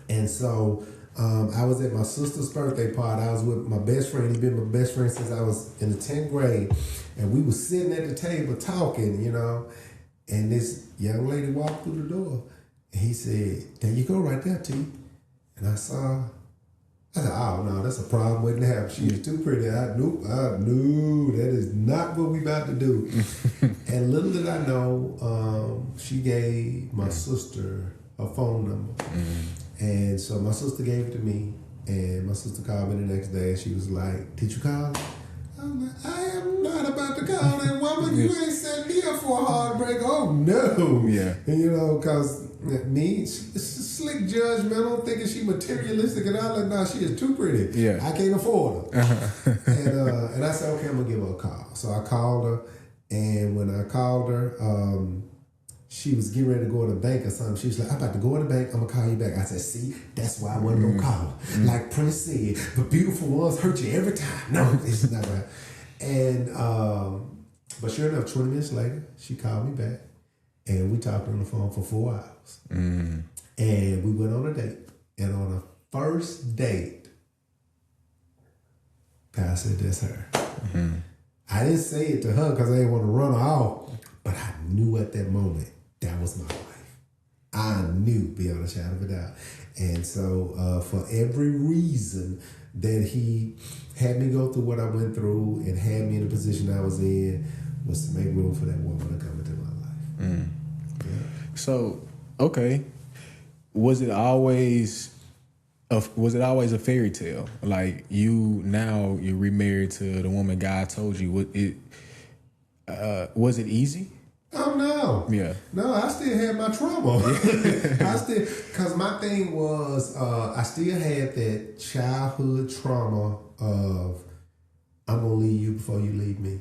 And so I was at my sister's birthday party. I was with my best friend. He'd been my best friend since I was in the 10th grade. And we were sitting at the table talking, you know, and this young lady walked through the door. And he said, there you go right there, T. And I said, oh, no, that's a problem waiting to happen. She is too pretty. I knew that is not what we about to do. And little did I know, she gave my sister her phone number. And so my sister gave it to me, and my sister called me the next day, and she was like, did you call? I was like, I am not about to call that woman. You ain't set me up for a heartbreak. Oh, no. Yeah. And, you know, because me, she's slick judgmental, thinking she materialistic, and I like, no, she is too pretty. Yeah. I can't afford her. And I said, okay, I'm going to give her a call. So I called her, and when I called her, she was getting ready to go to the bank or something. She was like, I'm about to go to the bank. I'm going to call you back. I said, see, that's why I wasn't going to call her. Like Prince said, the beautiful ones hurt you every time. No, it's not right. And, but sure enough, 20 minutes later, she called me back. And we talked on the phone for 4 hours. And we went on a date. And on the first date, God said, that's her. I didn't say it to her because I didn't want to run her off. But I knew at that moment, that was my wife. I knew beyond a shadow of a doubt. And so for every reason that he had me go through what I went through and had me in the position I was in, was to make room for that woman to come into my life. Yeah. So, okay. Was it always a fairy tale? Like you're remarried to the woman God told you. Was it easy? Oh no. Yeah. No, I still had my trauma. Because my thing was, I still had that childhood trauma of I'm going to leave you before you leave me.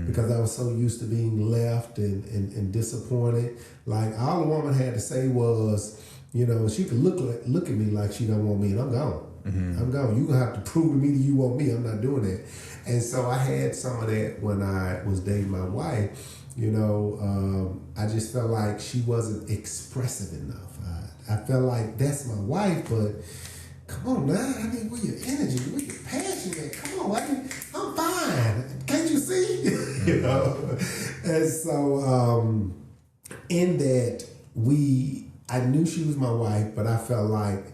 Because I was so used to being left and disappointed. Like, all the woman had to say was, you know, she could look at me like she don't want me, and I'm gone. I'm gone. You're going to have to prove to me that you want me. I'm not doing that. And so I had some of that when I was dating my wife. You know, I just felt like she wasn't expressive enough. I felt like that's my wife, but come on now. I mean, where your energy, where your passion at? Come on, I'm fine. Can't you see? You know? And so in that, I knew she was my wife, but I felt like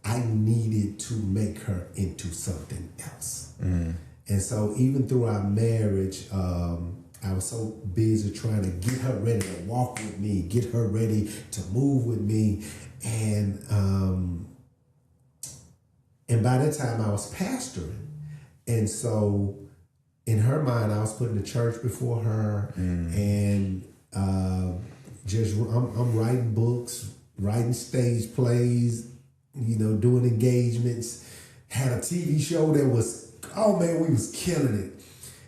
I needed to make her into something else. And so even through our marriage, I was so busy trying to get her ready to walk with me, get her ready to move with me. And by that time I was pastoring. And so in her mind, I was putting the church before her, and I'm writing books, writing stage plays, you know, doing engagements, had a TV show that was, oh man, we was killing it.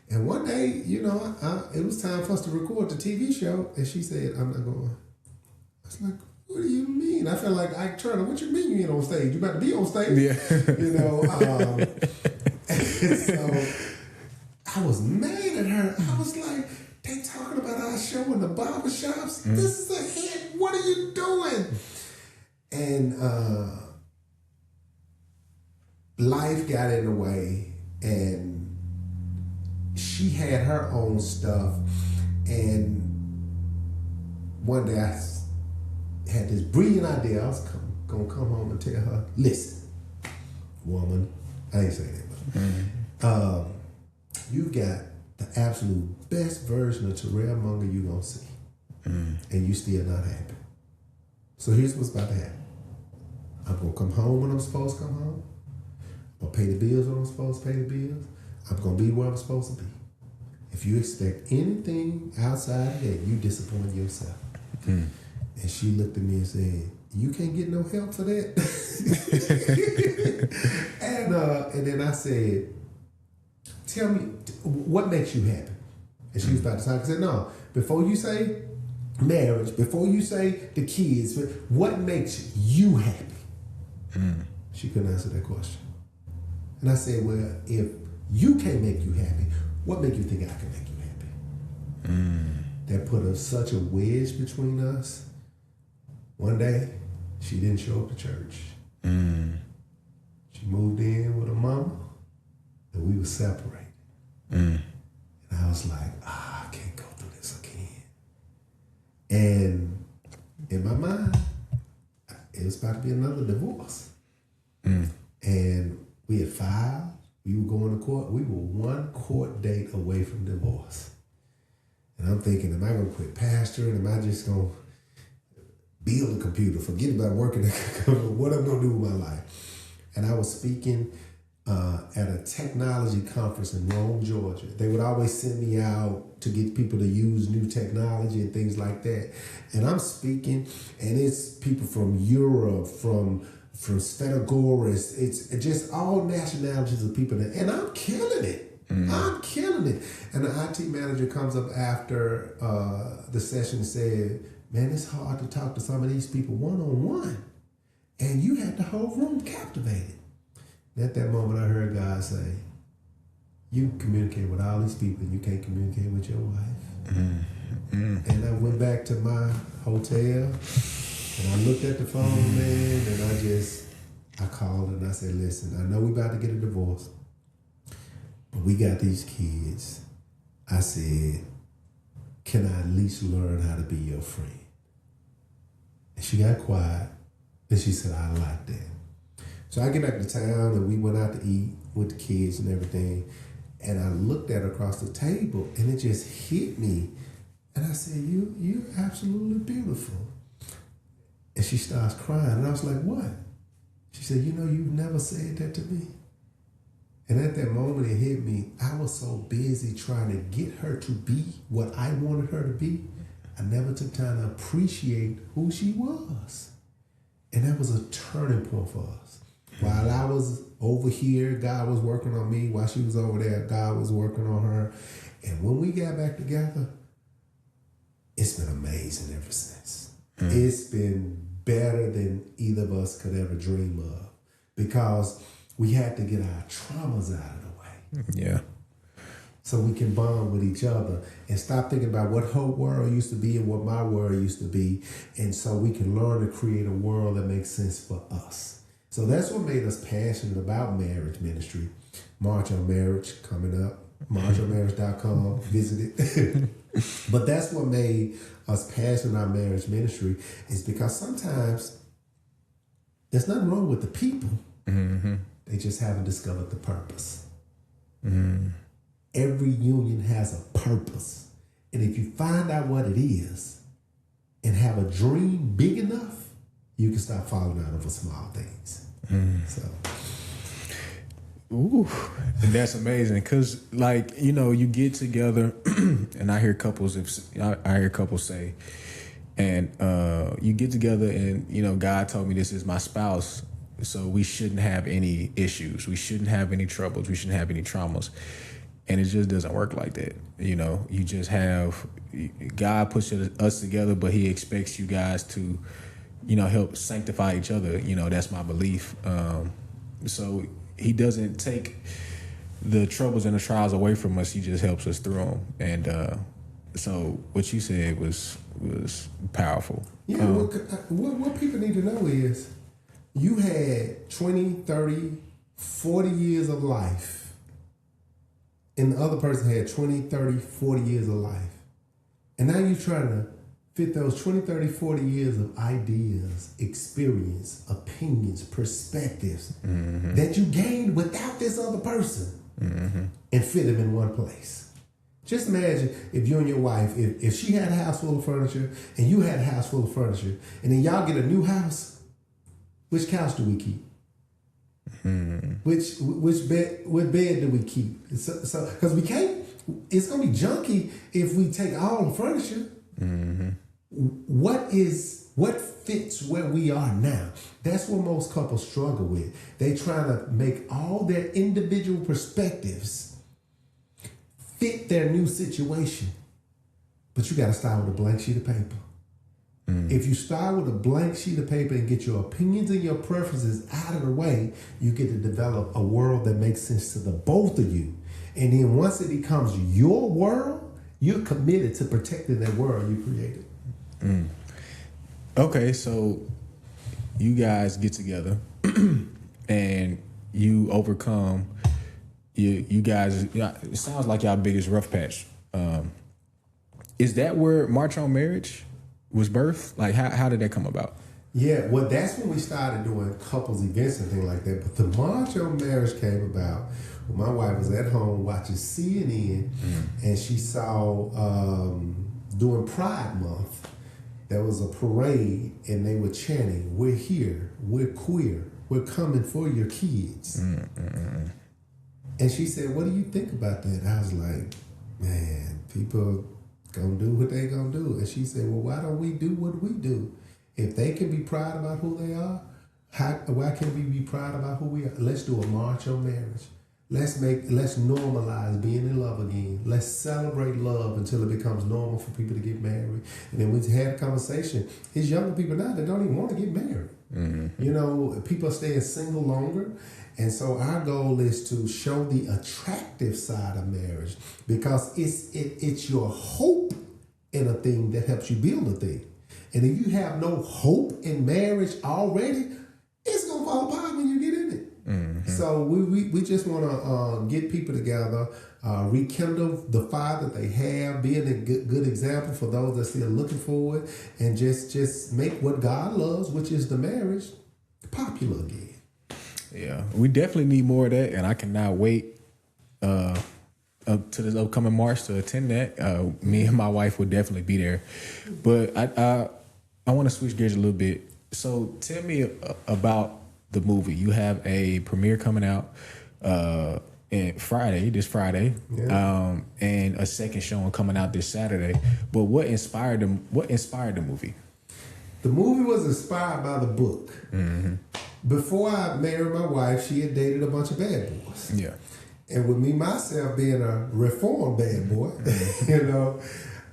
And one day, you know, it was time for us to record the TV show, and she said, I'm not going. I was like, what do you mean? I felt like Ike Turner. What you mean you ain't on stage? You about to be on stage? Yeah. You know, and so I was mad at her. I was like, they talking about our show in the barbershops? This is a hit. What are you doing? And life got in the way, and she had her own stuff. And one day I had this brilliant idea. I was gonna come home and tell her, listen, woman, I ain't saying that, but you got the absolute best version of Terrell Munger you gonna see, and you still not happy. So here's what's about to happen. I'm gonna come home when I'm supposed to come home. I'm gonna pay the bills when I'm supposed to pay the bills. I'm gonna be where I'm supposed to be. If you expect anything outside of that, you disappoint yourself. And she looked at me and said, you can't get no help for that? And then I said, tell me, what makes you happy? And she was about to talk. I said, no, before you say marriage, before you say the kids, what makes you happy? She couldn't answer that question. And I said, well, if you can't make you happy, what makes you think I can make you happy? That put such a wedge between us. One day, she didn't show up to church. She moved in with her mama, and we were separated. And I was like, I can't go through this again. And in my mind, it was about to be another divorce. And we had filed. We were going to court. We were one court date away from divorce. And I'm thinking, am I going to quit pastoring? Am I just going to build a computer? Forget about working. What I'm going to do with my life? And I was speaking at a technology conference in Rome, Georgia. They would always send me out to get people to use new technology and things like that. And I'm speaking, and it's people from Europe, from Sphenogoris. It's just all nationalities of people. And I'm killing it. I'm killing it. And the IT manager comes up after the session and said, man, it's hard to talk to some of these people one-on-one. And you had the whole room captivated. And at that moment, I heard God say, you communicate with all these people, you can't communicate with your wife. And I went back to my hotel, and I looked at the phone, man, and I called and I said, listen, I know we about to get a divorce, but we got these kids. I said, can I at least learn how to be your friend? And she got quiet, and she said, I like that. So I get back to town, and we went out to eat with the kids and everything, and I looked at her across the table, and it just hit me. And I said, you're absolutely beautiful. And she starts crying, and I was like, what? She said, you know, you've never said that to me. And at that moment, it hit me. I was so busy trying to get her to be what I wanted her to be, I never took time to appreciate who she was. And that was a turning point for us. While I was over here, God was working on me. While she was over there, God was working on her. And when we got back together, it's been amazing ever since. It's been better than either of us could ever dream of, because we had to get our traumas out of the way. Yeah. So we can bond with each other and stop thinking about what her world used to be and what my world used to be. And so we can learn to create a world that makes sense for us. So that's what made us passionate about marriage ministry. March on Marriage coming up. MarchOnMarriage.com. Visit it. But that's what made us passionate about marriage ministry, is because sometimes there's nothing wrong with the people. Mm-hmm. They just haven't discovered the purpose. Mm. Every union has a purpose. And if you find out what it is and have a dream big enough, you can stop falling out over small things. So. Ooh, and that's amazing, because like, you know, you get together and I hear couples say, and you get together and, you know, God told me this is my spouse, so we shouldn't have any issues, we shouldn't have any troubles, we shouldn't have any traumas. And it just doesn't work like that. You know, you just have, God puts us together, but he expects you guys to, you know, help sanctify each other. You know, that's my belief. So he doesn't take the troubles and the trials away from us. He just helps us through them. And so what you said was powerful. Yeah, what people need to know is you had 20, 30, 40 years of life, and the other person had 20, 30, 40 years of life. And now you're trying to fit those 20, 30, 40 years of ideas, experience, opinions, perspectives that you gained without this other person and fit them in one place. Just imagine if you and your wife, if she had a house full of furniture and you had a house full of furniture, and then y'all get a new house, which couch do we keep? What bed do we keep? So because we can't, it's gonna be junky if we take all the furniture. What fits where we are now? That's what most couples struggle with. They trying to make all their individual perspectives fit their new situation. But you got to start with a blank sheet of paper. If you start with a blank sheet of paper and get your opinions and your preferences out of the way, you get to develop a world that makes sense to the both of you. And then once it becomes your world, you're committed to protecting that world you created. Okay, so you guys get together and you overcome you guys. It sounds like y'all biggest rough patch. Is that where March on Marriage was birthed? Like, how did that come about? Yeah, well, that's when we started doing couples events and things like that. But the March on Marriage came about when my wife was at home watching CNN, and she saw during Pride Month, there was a parade, and they were chanting, "We're here, we're queer, we're coming for your kids." And she said, "What do you think about that?" I was like, "Man, people gonna do what they gonna do." And she said, "Well, why don't we do what we do? If they can be proud about who they are, why can't we be proud about who we are? Let's do a March on Marriage. Let's normalize being in love again. Let's celebrate love until it becomes normal for people to get married." And then we had a conversation. There's younger people now that don't even want to get married. You know, people are staying single longer. And so our goal is to show the attractive side of marriage, because it's your hope in a thing that helps you build a thing. And if you have no hope in marriage already, it's going to fall apart when you get in it. So we just want to get people together, rekindle the fire that they have, being a good example for those that are still looking for it, and just make what God loves, which is the marriage, popular again. Yeah, we definitely need more of that, and I cannot wait up to this upcoming March to attend that. Me and my wife will definitely be there. But I want to switch gears a little bit. So tell me about the movie. You have a premiere coming out this Friday, and a second showing coming out this Saturday. But what inspired the movie? The movie was inspired by the book. before I married my wife, she had dated a bunch of bad boys. Yeah. And with me, myself, being a reformed bad boy,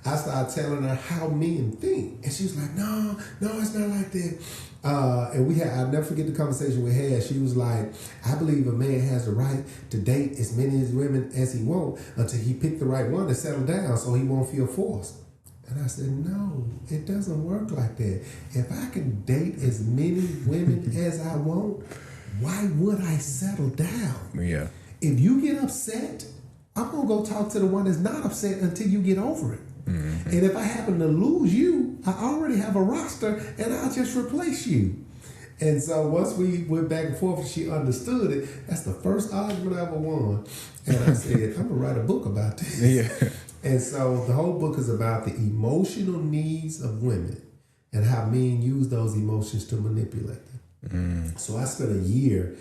I started telling her how men think. And she was like, no, it's not like that. And I'll never forget the conversation we had. She was like, I believe a man has the right to date as many women as he wants until he pick the right one to settle down so he won't feel forced. And I said, no, it doesn't work like that. If I can date as many women as I want, why would I settle down? Yeah. If you get upset, I'm going to go talk to the one that's not upset until you get over it. Mm-hmm. And if I happen to lose you, I already have a roster and I'll just replace you. And so once we went back and forth and she understood it, that's the first argument I ever won. And I said, I'm going to write a book about this. Yeah. And so the whole book is about the emotional needs of women and how men use those emotions to manipulate them. So I spent a year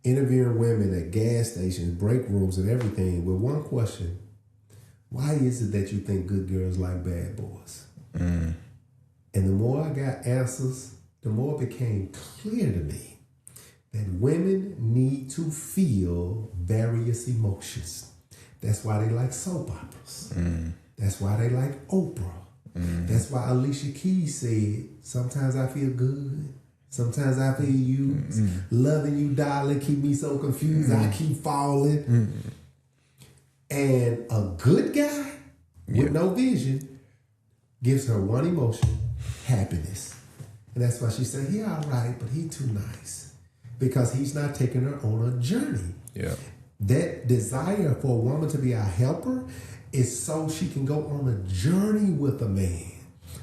interviewing women at gas stations, break rooms, and everything with one question. Why is it that you think good girls like bad boys? And the more I got answers, the more it became clear to me that women need to feel various emotions. That's why they like soap operas. That's why they like Oprah. That's why Alicia Keys said, sometimes I feel good. Sometimes I feel used. Loving you, darling, keep me so confused. I keep falling. And a good guy with no vision gives her one emotion, happiness. And that's why she said, he all right, but he too nice. Because he's not taking her on a journey. Yeah. That desire for a woman to be a helper is so she can go on a journey with a man.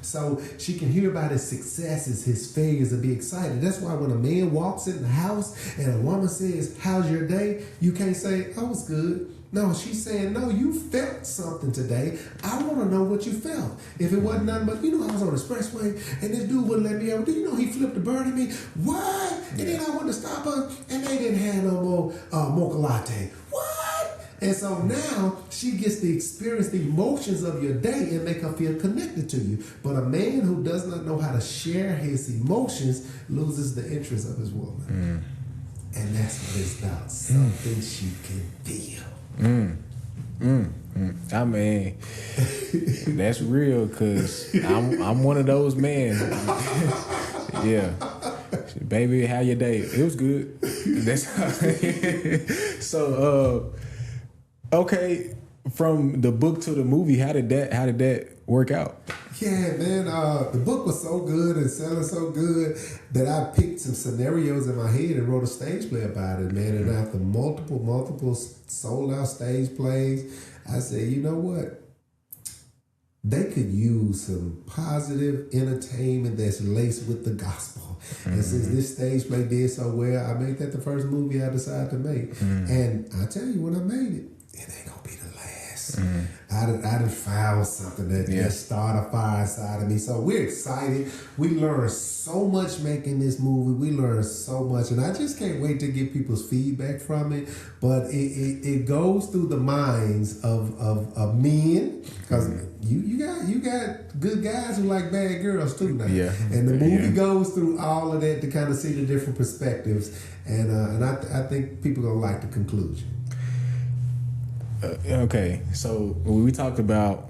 So she can hear about his successes, his failures, and be excited. That's why when a man walks in the house and a woman says, how's your day? You can't say, oh, it's good. No, she's saying, no, you felt something today. I want to know what you felt. If it wasn't nothing but, I was on the expressway and this dude wouldn't let me over. Do you know he flipped the bird at me? What? And then I went to Starbucks and they didn't have no more mocha latte. What? And so now she gets to experience the emotions of your day and make her feel connected to you. But a man who does not know how to share his emotions loses the interest of his woman. And that's what it's about. Something she can feel. I mean, that's real because I'm one of those men. Yeah. Baby, how your day? It was good. That's how. So, okay, from the book to the movie, how did that work out? Yeah, man, the book was so good and selling so good that I picked some scenarios in my head and wrote a stage play about it, man. And after multiple sold out stage plays, I said, you know what? They could use some positive entertainment that's laced with the gospel. And since this stage play did so well, I made that the first movie I decided to make. And I tell you, when I made it, it ain't gonna be the last. I done found something that just started a fire inside of me. So we're excited. We learned so much making this movie. We learned so much. And I just can't wait to get people's feedback from it. But it goes through the minds of men. Because you got good guys who like bad girls too now. Yeah. And the movie goes through all of that to kind of see the different perspectives. And I think people are going to like the conclusion. Okay, so we talked about,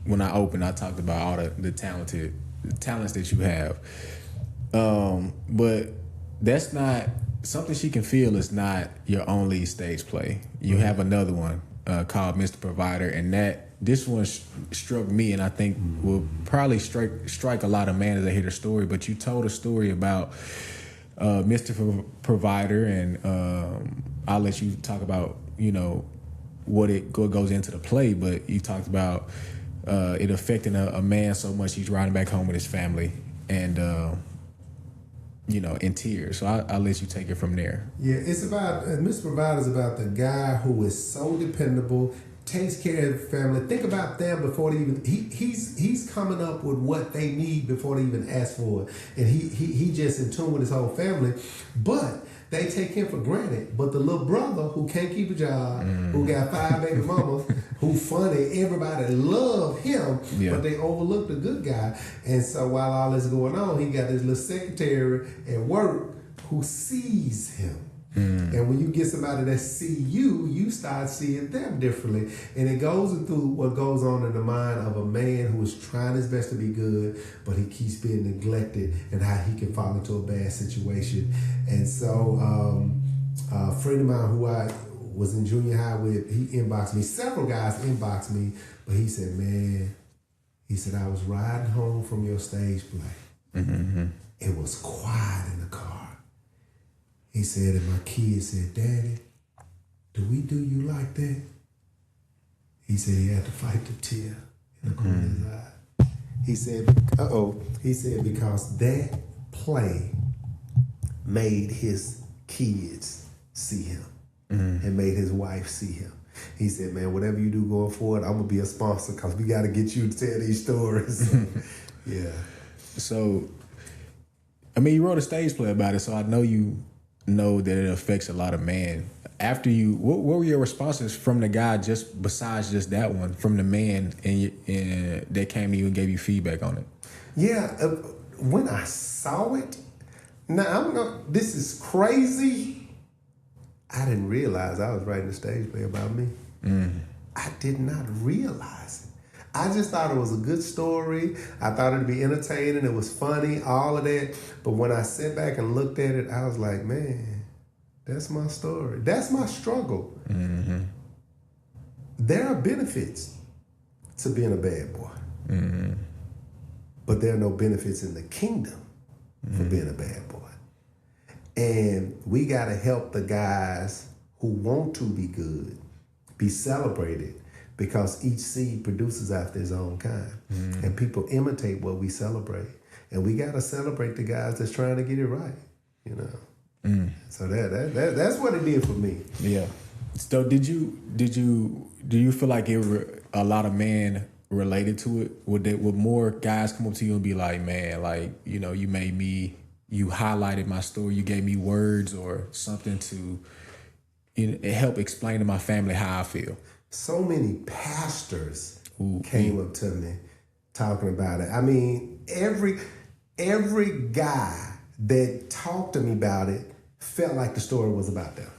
when I opened, I talked about all the talents that you have. But that's not, Something She Can Feel is not your only stage play. You have another one called Mr. Provider, and this one struck me, and I think will probably strike a lot of men as they hear the story. But you told a story about Mr. Provider, and I'll let you talk about, what goes into the play, but you talked about it affecting a man so much he's riding back home with his family and in tears. So I'll let you take it from there. Yeah, it's about Mr. Provider is about the guy who is so dependable, takes care of the family. Think about them before they even he's coming up with what they need before they even ask for it, and he just in tune with his whole family, but they take him for granted. But the little brother who can't keep a job, who got 5 baby mamas, who funny, everybody love him, but they overlook the good guy. And so while all this is going on, he got this little secretary at work who sees him. And when you get somebody that see you, you start seeing them differently. And it goes through what goes on in the mind of a man who is trying his best to be good, but he keeps being neglected, and how he can fall into a bad situation. And so a friend of mine who I was in junior high with, he inboxed me. Several guys inboxed me, but he said, man, he said, I was riding home from your stage play. It was quiet in the car. He said, and my kids said, Daddy, do we do you like that? He said he had to fight the tear in the corner of his eye. He said, because that play made his kids see him and made his wife see him. He said, man, whatever you do going forward, I'm going to be a sponsor because we got to get you to tell these stories. So, yeah. So, I mean, you wrote a stage play about it, so I know you know that it affects a lot of men. After you, what were your responses from the guy, just besides just that one, from the man and that came to you and gave you feedback on it? Yeah, when I saw it, now this is crazy. I didn't realize I was writing a stage play about me. I did not realize it. I just thought it was a good story. I thought it'd be entertaining. It was funny, all of that. But when I sat back and looked at it, I was like, man, that's my story. That's my struggle. There are benefits to being a bad boy. But there are no benefits in the kingdom for being a bad boy. And we got to help the guys who want to be good be celebrated, because each seed produces after his own kind. And people imitate what we celebrate. And we got to celebrate the guys that's trying to get it right, you know. So that's what it did for me. Yeah. So do you feel like a lot of men related to it? Would more guys come up to you and be like, man, like, you know, you highlighted my story, you gave me words or something to help explain to my family how I feel? So many pastors came up to me talking about it. I mean, every guy that talked to me about it felt like the story was about them.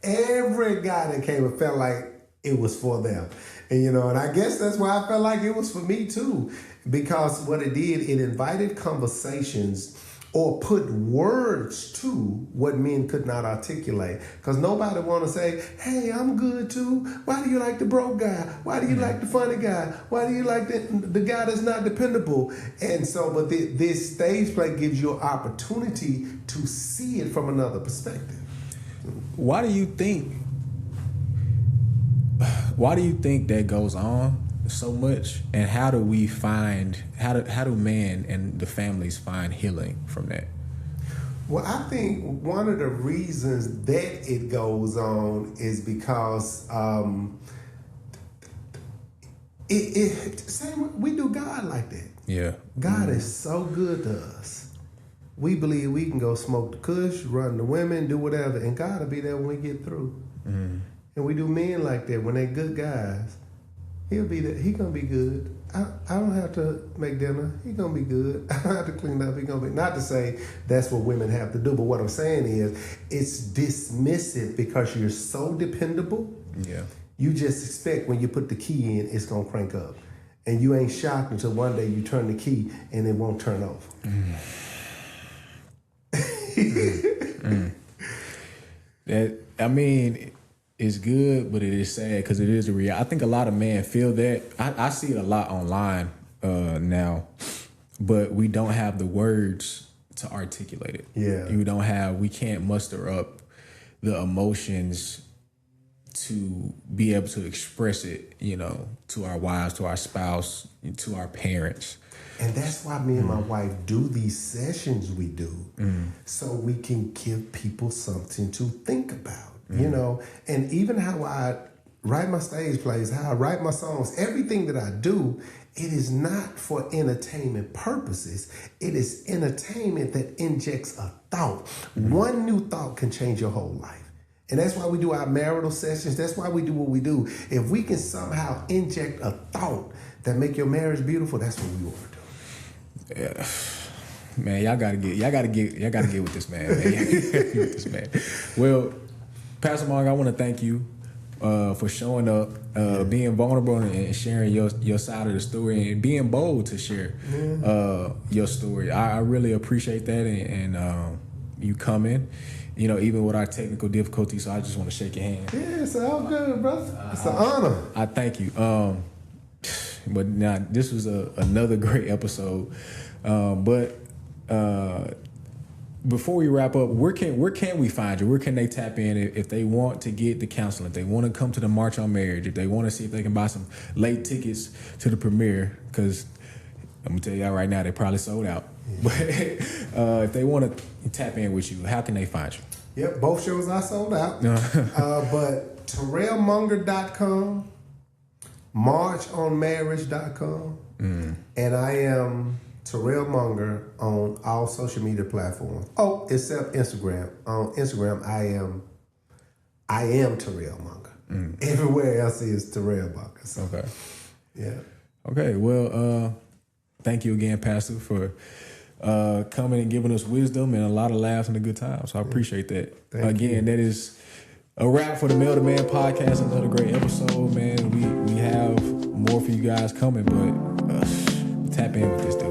Every guy that came up felt like it was for them. And, you know, and I guess that's why I felt like it was for me too, because what it did, it invited conversations or put words to what men could not articulate. Because nobody want to say, hey, I'm good too. Why do you like the broke guy? Why do you like the funny guy? Why do you like the guy that's not dependable? And so, but this stage play gives you an opportunity to see it from another perspective. Why do you think that goes on so much, and how do men and the families find healing from that? Well, I think one of the reasons that it goes on is because we do God like that. Yeah. God is so good to us. We believe we can go smoke the kush, run the women, do whatever, and God will be there when we get through. And we do men like that. When they're good guys, he'll be there. He gonna be good. I don't have to make dinner. He gonna be good. I don't have to clean up. He gonna be. Not to say that's what women have to do, but what I'm saying is it's dismissive because you're so dependable. Yeah. You just expect when you put the key in, it's gonna crank up, and you ain't shocked until one day you turn the key and it won't turn over. That, I mean, it's good, but it is sad because it is a reality. I think a lot of men feel that. I see it a lot online now, but we don't have the words to articulate it. Yeah. We can't muster up the emotions to be able to express it, you know, to our wives, to our spouse, to our parents. And that's why me and my wife do these sessions we do, so we can give people something to think about, you know. And even how I write my stage plays, how I write my songs, everything that I do, it is not for entertainment purposes. It is entertainment that injects a thought. One new thought can change your whole life. And that's why we do our marital sessions. That's why we do what we do. If we can somehow inject a thought that make your marriage beautiful, that's what we want to do. Man, y'all gotta get with this man. Man. Y'all gotta get with this man. Well, Pastor Mark, I want to thank you for showing up, being vulnerable and sharing your side of the story and being bold to share your story. I really appreciate that and you coming. You know, even with our technical difficulties, so I just want to shake your hand. Yeah, it's all good, brother. It's an honor. I thank you. But now this was another great episode. But before we wrap up, where can we find you? Where can they tap in if they want to get the counseling? If they want to come to the March on Marriage? If they want to see if they can buy some late tickets to the premiere? Because I'm gonna tell y'all right now, they probably sold out. But if they want to tap in with you, how can they find you? Yep, both shows are sold out. But TerrellMunger.com, MarchOnMarriage.com, and I am Terrell Munger on all social media platforms. Oh, except Instagram. On Instagram, I am Terrell Munger. Everywhere else is Terrell Munger. So, Okay. Yeah. Okay. Well, thank you again, Pastor, for coming and giving us wisdom and a lot of laughs and a good time. So I appreciate that. Thank you. That is a wrap for the Male2Man Podcast. Another great episode, man. We have more for you guys coming, but tap in with this dude.